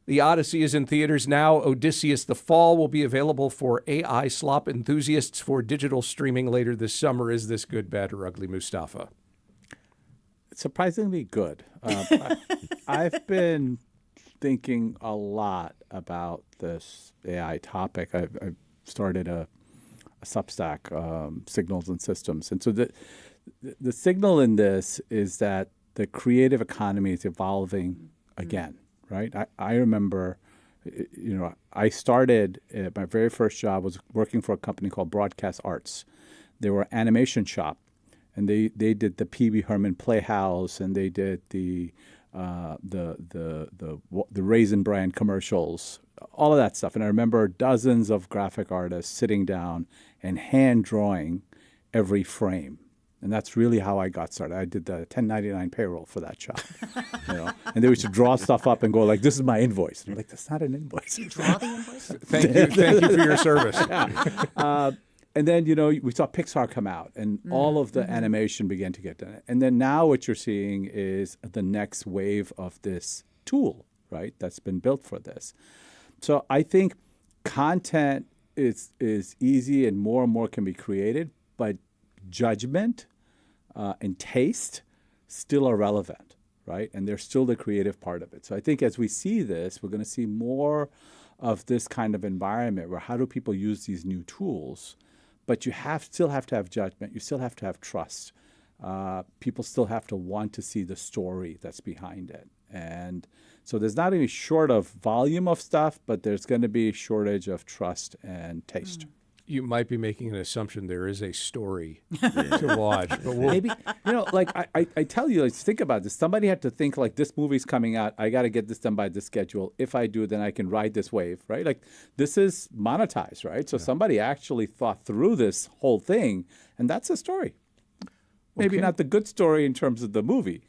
[SPEAKER 3] The Odyssey is in theaters now. Odysseus the Fall will be available for AI slop enthusiasts for digital streaming later this summer. Is this good, bad, or ugly, Mustafa?
[SPEAKER 8] Surprisingly good. I've been thinking a lot about this AI topic. I've started a Substack, Signals and Systems. And so the signal in this is that the creative economy is evolving again, right? I remember, I started, my very first job was working for a company called Broadcast Arts. They were an animation shop. And they did the Pee Wee Herman Playhouse, and they did the Raisin Bran commercials, all of that stuff. And I remember dozens of graphic artists sitting down and hand drawing every frame. And that's really how I got started. I did the 1099 payroll for that shop, And they used to draw stuff up and go like, "This is my invoice." And I'm like, "That's not an invoice."
[SPEAKER 23] You draw the invoice?
[SPEAKER 3] Thank you for your service.
[SPEAKER 8] And then, we saw Pixar come out and all of the animation began to get done. And then now what you're seeing is the next wave of this tool, right, that's been built for this. So I think content is easy and more can be created, but judgment and taste still are relevant, right? And they're still the creative part of it. So I think as we see this, we're going to see more of this kind of environment where how do people use these new tools? But you still have to have judgment. You still have to have trust. People still have to want to see the story that's behind it. And so there's not any short of volume of stuff, but there's going to be a shortage of trust and taste.
[SPEAKER 3] You might be making an assumption there is a story to watch. But
[SPEAKER 8] Maybe, I tell you, think about this. Somebody had to think like this movie's coming out. I got to get this done by this schedule. If I do, then I can ride this wave, right? Like this is monetized, right? So somebody actually thought through this whole thing, and that's a story. Maybe not the good story in terms of the movie,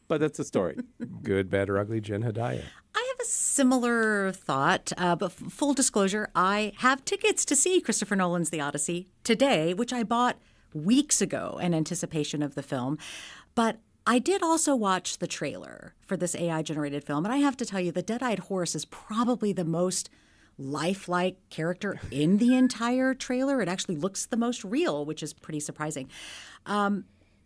[SPEAKER 8] but that's a story.
[SPEAKER 3] Good, bad, or ugly, Jen Hedaya.
[SPEAKER 23] I have a similar thought, but full disclosure, I have tickets to see Christopher Nolan's The Odyssey today, which I bought weeks ago in anticipation of the film. But I did also watch the trailer for this AI-generated film, and I have to tell you, the dead-eyed horse is probably the most lifelike character in the entire trailer. It actually looks the most real, which is pretty surprising.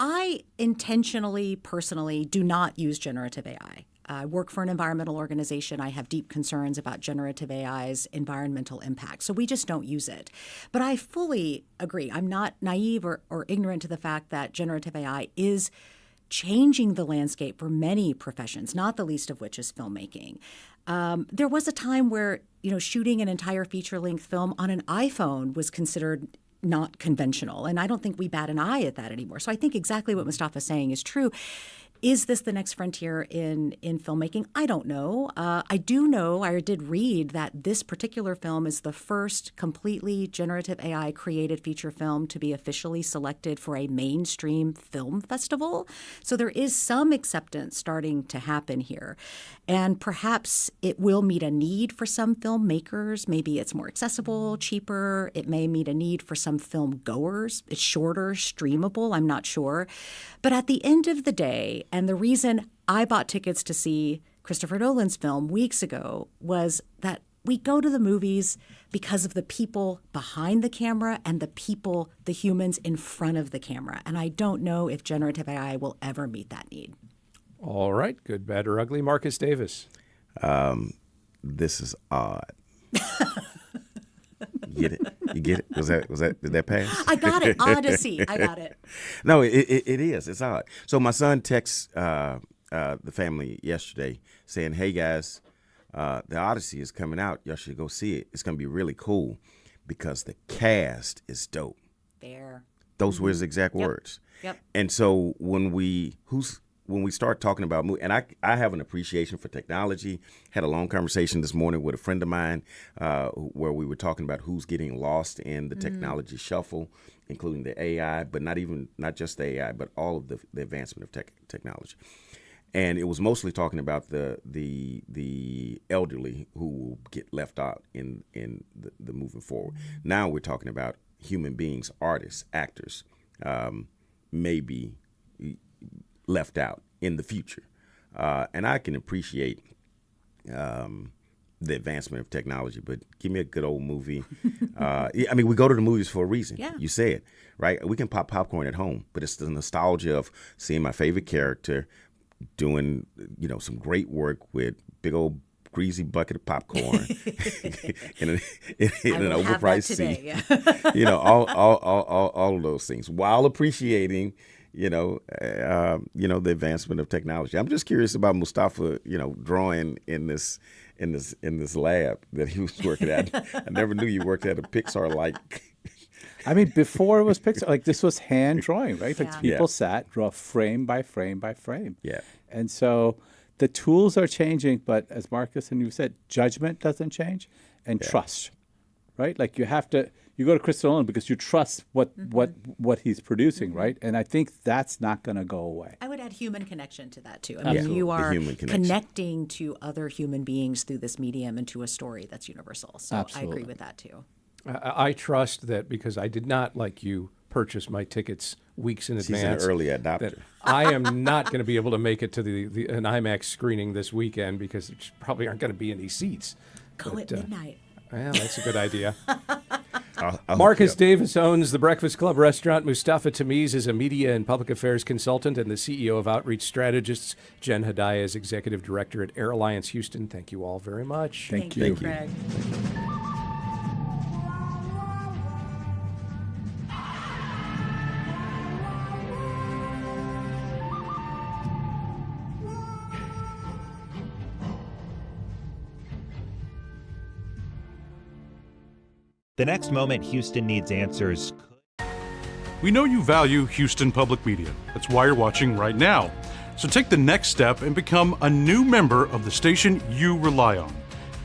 [SPEAKER 23] I intentionally, personally, do not use generative AI. I work for an environmental organization. I have deep concerns about generative AI's environmental impact. So we just don't use it. But I fully agree. I'm not naive or ignorant to the fact that generative AI is changing the landscape for many professions, not the least of which is filmmaking. There was a time where, shooting an entire feature-length film on an iPhone was considered not conventional. And I don't think we bat an eye at that anymore. So I think exactly what Mustafa's saying is true. Is this the next frontier in filmmaking? I don't know. I do know, I did read that this particular film is the first completely generative AI created feature film to be officially selected for a mainstream film festival. So there is some acceptance starting to happen here. And perhaps it will meet a need for some filmmakers. Maybe it's more accessible, cheaper. It may meet a need for some film goers. It's shorter, streamable, I'm not sure. But at the end of the day, and the reason I bought tickets to see Christopher Nolan's film weeks ago was that we go to the movies because of the people behind the camera and the people, the humans in front of the camera. And I don't know if generative AI will ever meet that need.
[SPEAKER 3] All right. Good, bad, or ugly. Marcus Davis.
[SPEAKER 6] This is odd. You get it? You get it? Did that pass?
[SPEAKER 23] I got it. Odyssey. I got it.
[SPEAKER 6] No, it is. It's odd. So my son texts the family yesterday saying, "Hey guys, the Odyssey is coming out. Y'all should go see it. It's gonna be really cool because the cast is dope."
[SPEAKER 23] Fair.
[SPEAKER 6] Those were his exact words.
[SPEAKER 23] Yep.
[SPEAKER 6] And so when we start talking about movie, and I have an appreciation for technology. Had a long conversation this morning with a friend of mine where we were talking about who's getting lost in the technology shuffle, including the AI, but not just the AI, but all of the advancement of technology. And it was mostly talking about the elderly who will get left out in the moving forward. Now we're talking about human beings, artists, actors, maybe left out in the future. And I can appreciate the advancement of technology, but give me a good old movie. I mean, we go to the movies for a reason.
[SPEAKER 23] Yeah.
[SPEAKER 6] You said, right? We can pop popcorn at home, but it's the nostalgia of seeing my favorite character doing, some great work with big old greasy bucket of popcorn in an overpriced seat. Yeah. all of those things while appreciating the advancement of technology. I'm just curious about Mustafa, drawing in this lab that he was working at. I never knew you worked at a Pixar-like.
[SPEAKER 8] I mean, before it was Pixar, this was hand drawing, right? Like people sat, draw frame by frame by frame.
[SPEAKER 6] Yeah.
[SPEAKER 8] And so the tools are changing, but as Marcus and you said, judgment doesn't change, and trust, right? Like you go to Christopher Nolan because you trust what he's producing, right? And I think that's not going to go away.
[SPEAKER 23] I would add human connection to that too. I mean, you are connecting to other human beings through this medium and to a story that's universal. So
[SPEAKER 8] Absolutely.
[SPEAKER 23] I agree with that too.
[SPEAKER 3] I trust that because I did not, like you, purchase my tickets weeks in advance.
[SPEAKER 6] She's an early adopter.
[SPEAKER 3] That I am not going to be able to make it to an IMAX screening this weekend because there probably aren't going to be any seats.
[SPEAKER 23] Go at midnight.
[SPEAKER 3] Well, that's a good idea.
[SPEAKER 6] I'll
[SPEAKER 3] Marcus Davis owns the Breakfast Club restaurant. Mustafa Tamiz is a media and public affairs consultant and the CEO of Outreach Strategists. Jen Hedaya is executive director at Air Alliance Houston. Thank you all very much.
[SPEAKER 8] Thank you.
[SPEAKER 23] Craig.
[SPEAKER 11] The next moment Houston needs answers.
[SPEAKER 5] We know you value Houston Public Media. That's why you're watching right now. So take the next step and become a new member of the station you rely on.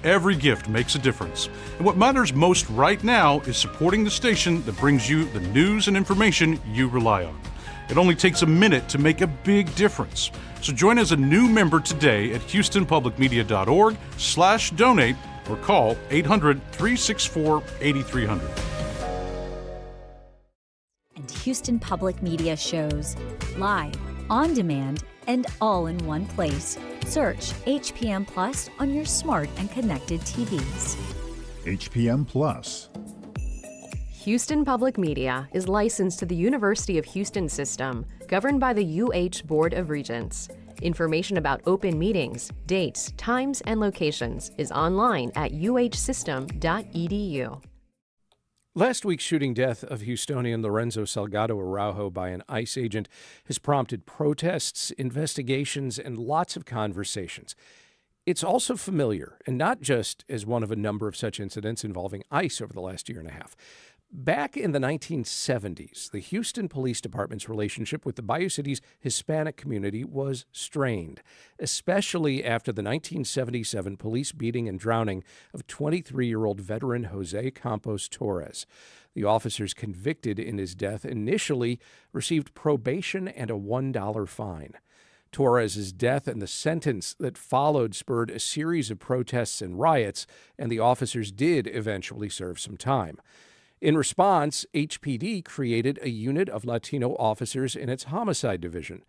[SPEAKER 5] Every gift makes a difference. And what matters most right now is supporting the station that brings you the news and information you rely on. It only takes a minute to make a big difference. So join as a new member today at houstonpublicmedia.org/donate or call 800-364-8300.
[SPEAKER 7] And Houston Public Media shows live, on demand, and all in one place. Search HPM Plus on your smart and connected TVs.
[SPEAKER 1] HPM Plus.
[SPEAKER 9] Houston Public Media is licensed to the University of Houston system, governed by the UH Board of Regents. Information about open meetings, dates, times, and locations is online at uhsystem.edu.
[SPEAKER 3] Last week's shooting death of Houstonian Lorenzo Salgado Araujo by an ICE agent has prompted protests, investigations, and lots of conversations. It's also familiar, and not just as one of a number of such incidents involving ICE over the last year and a half, Back in the 1970s, the Houston Police Department's relationship with the Bayou City's Hispanic community was strained, especially after the 1977 police beating and drowning of 23-year-old veteran Jose Campos Torres. The officers convicted in his death initially received probation and a $1 fine. Torres' death and the sentence that followed spurred a series of protests and riots, and the officers did eventually serve some time. In response, HPD created a unit of Latino officers in its homicide division.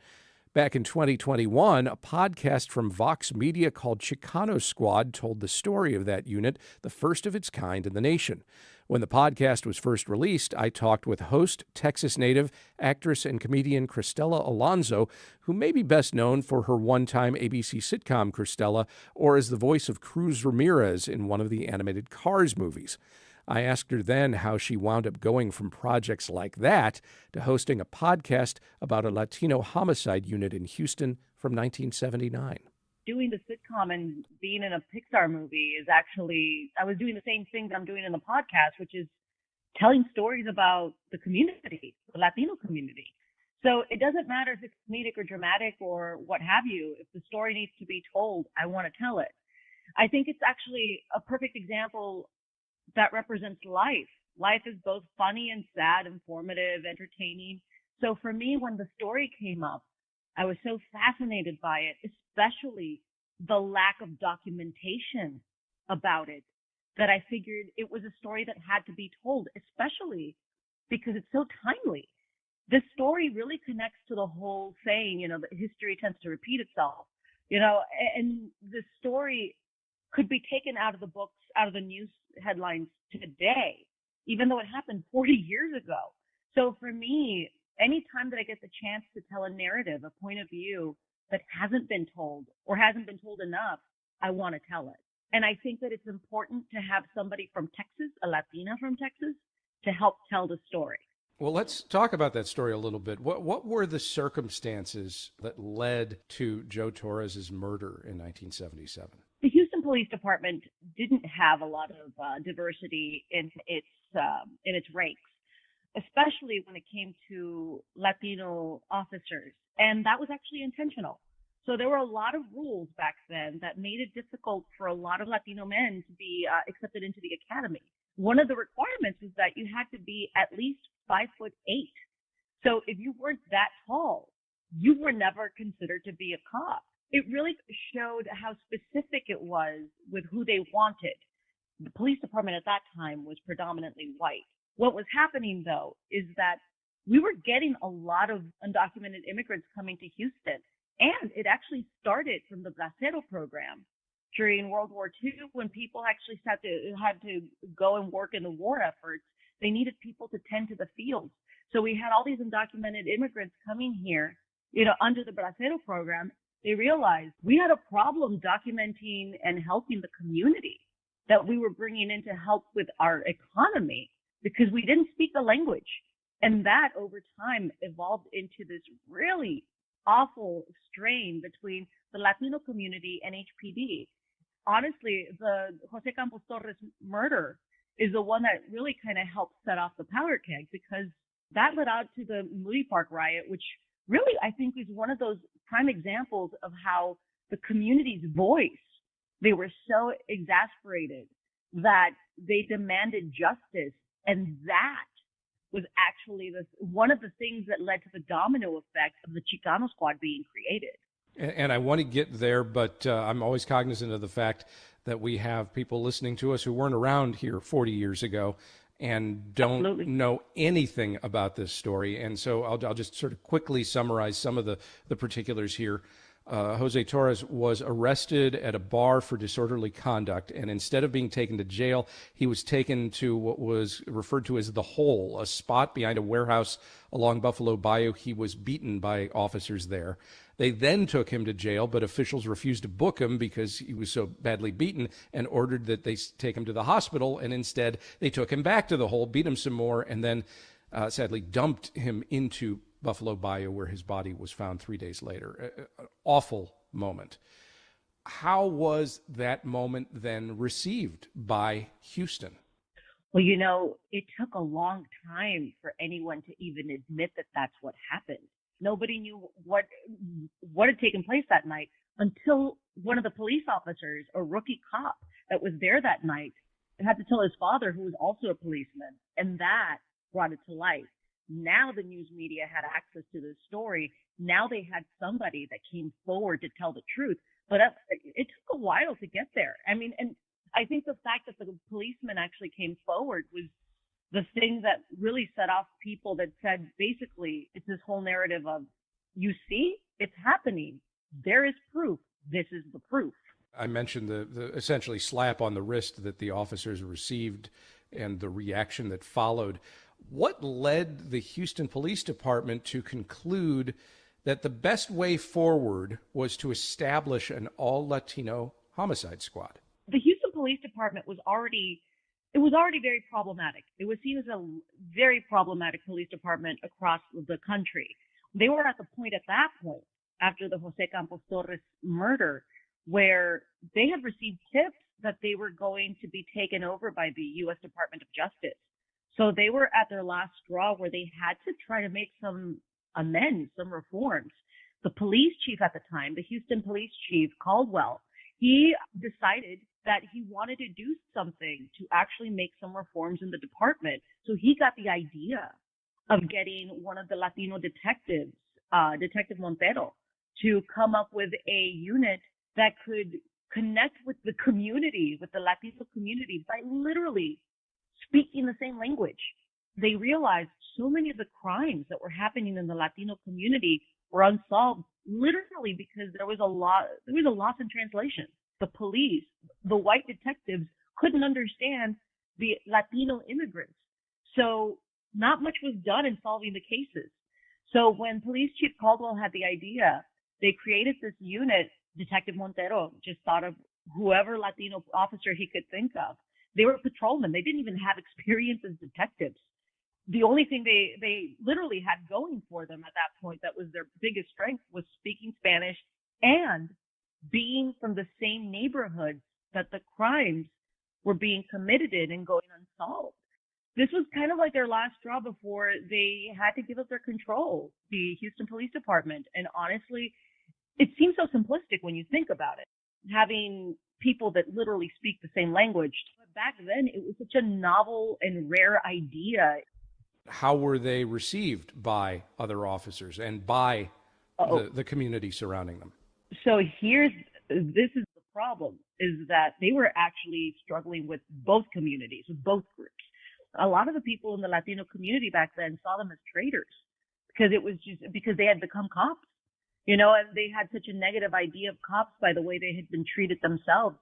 [SPEAKER 3] Back in 2021, a podcast from Vox Media called Chicano Squad told the story of that unit, the first of its kind in the nation. When the podcast was first released, I talked with host, Texas native, actress, and comedian Cristela Alonzo, who may be best known for her one-time ABC sitcom Cristela, or as the voice of Cruz Ramirez in one of the animated Cars movies. I asked her then how she wound up going from projects like that to hosting a podcast about a Latino homicide unit in Houston from 1979.
[SPEAKER 10] Doing the sitcom and being in a Pixar movie is actually, I was doing the same thing that I'm doing in the podcast, which is telling stories about the community, the Latino community. So it doesn't matter if it's comedic or dramatic or what have you. If the story needs to be told, I want to tell it. I think it's actually a perfect example that represents life. Life is both funny and sad, informative, entertaining. So for me, when the story came up, I was so fascinated by it, especially the lack of documentation about it, that I figured it was a story that had to be told, especially because it's so timely. This story really connects to the whole saying, that history tends to repeat itself, and the story could be taken out of the books, out of the news headlines today, even though it happened 40 years ago. So for me, anytime that I get the chance to tell a narrative, a point of view that hasn't been told or hasn't been told enough, I want to tell it. And I think that it's important to have somebody from Texas, a Latina from Texas, to help tell the story.
[SPEAKER 3] Well, let's talk about that story a little bit. What were the circumstances that led to Joe Torres' murder in 1977?
[SPEAKER 10] The Houston Police Department didn't have a lot of diversity in its ranks, especially when it came to Latino officers. And that was actually intentional. So there were a lot of rules back then that made it difficult for a lot of Latino men to be accepted into the academy. One of the requirements was that you had to be at least 5'8". So if you weren't that tall, you were never considered to be a cop. It really showed how specific it was with who they wanted. The police department at that time was predominantly white. What was happening, though, is that we were getting a lot of undocumented immigrants coming to Houston. And it actually started from the Bracero program during World War II, when people actually had to go and work in the war efforts. They needed people to tend to the fields. So we had all these undocumented immigrants coming here, under the Bracero program. They realized we had a problem documenting and helping the community that we were bringing in to help with our economy, because we didn't speak the language. And that over time evolved into this really awful strain between the Latino community and HPD. Honestly, the Jose Campos Torres murder is the one that really kind of helped set off the powder keg, because that led out to the Moody Park riot, which really I think is one of those prime examples of how the community's voice, they were so exasperated that they demanded justice. And that was actually one of the things that led to the domino effect of the Chicano Squad being created.
[SPEAKER 3] And I want to get there, but I'm always cognizant of the fact that we have people listening to us who weren't around here 40 years ago and don't know anything about this story. And so I'll just sort of quickly summarize some of the particulars here. Jose Torres was arrested at a bar for disorderly conduct, and instead of being taken to jail, he was taken to what was referred to as the Hole, a spot behind a warehouse along Buffalo Bayou. He was beaten by officers there. They then took him to jail, but officials refused to book him because he was so badly beaten, and ordered that they take him to the hospital, and instead they took him back to the Hole, beat him some more, and then sadly dumped him into Buffalo Bayou, where his body was found 3 days later. An awful moment. How was that moment then received by Houston?
[SPEAKER 10] Well, it took a long time for anyone to even admit that that's what happened. Nobody knew what had taken place that night until one of the police officers, a rookie cop that was there that night, had to tell his father, who was also a policeman, and that brought it to light. Now the news media had access to this story. Now they had somebody that came forward to tell the truth. But it took a while to get there. I mean, and I think the fact that the policeman actually came forward was the thing that really set off people that said, basically, it's this whole narrative of, you see, it's happening. There is proof. This is the proof.
[SPEAKER 3] I mentioned the essentially slap on the wrist that the officers received and the reaction that followed. What led the Houston Police Department to conclude that the best way forward was to establish an all-Latino homicide squad?
[SPEAKER 10] The Houston Police Department was already very problematic. It was seen as a very problematic police department across the country. They were at the point after the Jose Campos Torres murder, where they had received tips that they were going to be taken over by the U.S. Department of Justice. So they were at their last straw where they had to try to make some amends, some reforms. The police chief at the time, the Houston police chief, Caldwell, he decided that he wanted to do something to actually make some reforms in the department. So he got the idea of getting one of the Latino detectives, Detective Montero, to come up with a unit that could connect with the community, with the Latino community, by literally speaking the same language. They realized so many of the crimes that were happening in the Latino community were unsolved, literally because there was a loss in translation. The police, the white detectives, couldn't understand the Latino immigrants. So not much was done in solving the cases. So when Police Chief Caldwell had the idea, they created this unit. Detective Montero just thought of whoever Latino officer he could think of. They were patrolmen. They didn't even have experience as detectives. The only thing they literally had going for them at that point, that was their biggest strength, was speaking Spanish and being from the same neighborhoods that the crimes were being committed in and going unsolved. This was kind of like their last straw before they had to give up their control, the Houston Police Department. And honestly, it seems so simplistic when you think about it, having people that literally speak the same language. But back then, it was such a novel and rare idea.
[SPEAKER 3] How were they received by other officers and by the community surrounding them?
[SPEAKER 10] So this is the problem, is that they were actually struggling with both communities, with both groups. A lot of the people in the Latino community back then saw them as traitors because they had become cops, and they had such a negative idea of cops by the way they had been treated themselves.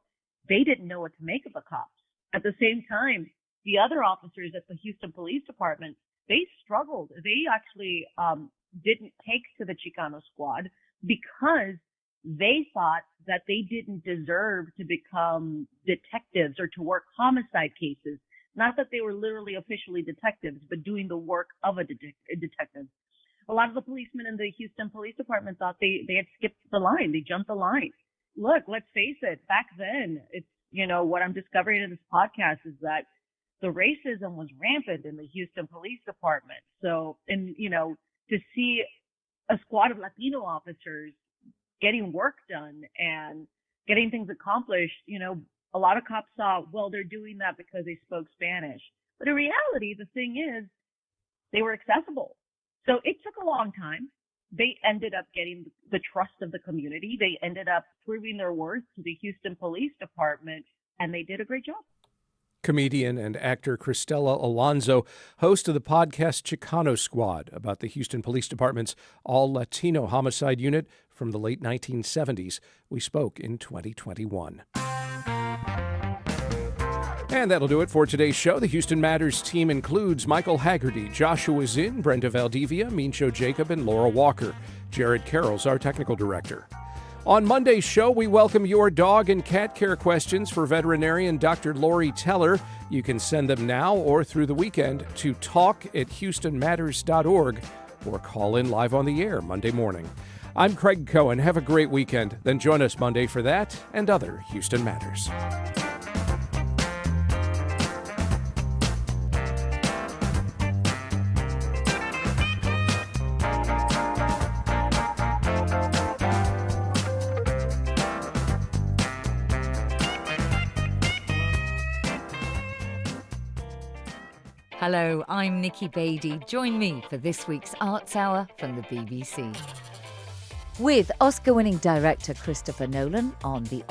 [SPEAKER 10] They didn't know what to make of the cops. At the same time, the other officers at the Houston Police Department, they struggled. They actually didn't take to the Chicano Squad because they thought that they didn't deserve to become detectives or to work homicide cases. Not that they were literally officially detectives, but doing the work of a detective. A lot of the policemen in the Houston Police Department thought they had skipped the line. They jumped the line. Look, let's face it. Back then, it's, what I'm discovering in this podcast is that the racism was rampant in the Houston Police Department. So, to see a squad of Latino officers getting work done and getting things accomplished, a lot of cops saw, well, they're doing that because they spoke Spanish. But in reality, the thing is, they were accessible. So it took a long time. They ended up getting the trust of the community. They ended up proving their worth to the Houston Police Department, and they did a great job.
[SPEAKER 3] Comedian and actor Cristela Alonzo, host of the podcast Chicano Squad, about the Houston Police Department's all-Latino homicide unit from the late 1970s. We spoke in 2021. And that'll do it for today's show. The Houston Matters team includes Michael Haggerty, Joshua Zinn, Brenda Valdivia, Mincho Jacob, and Laura Walker. Jared Carroll's our technical director. On Monday's show, we welcome your dog and cat care questions for veterinarian Dr. Lori Teller. You can send them now or through the weekend to talk@houstonmatters.org or call in live on the air Monday morning. I'm Craig Cohen. Have a great weekend. Then join us Monday for that and other Houston Matters.
[SPEAKER 12] Hello, I'm Nikki Beattie. Join me for this week's Arts Hour from the BBC. With Oscar-winning director Christopher Nolan on the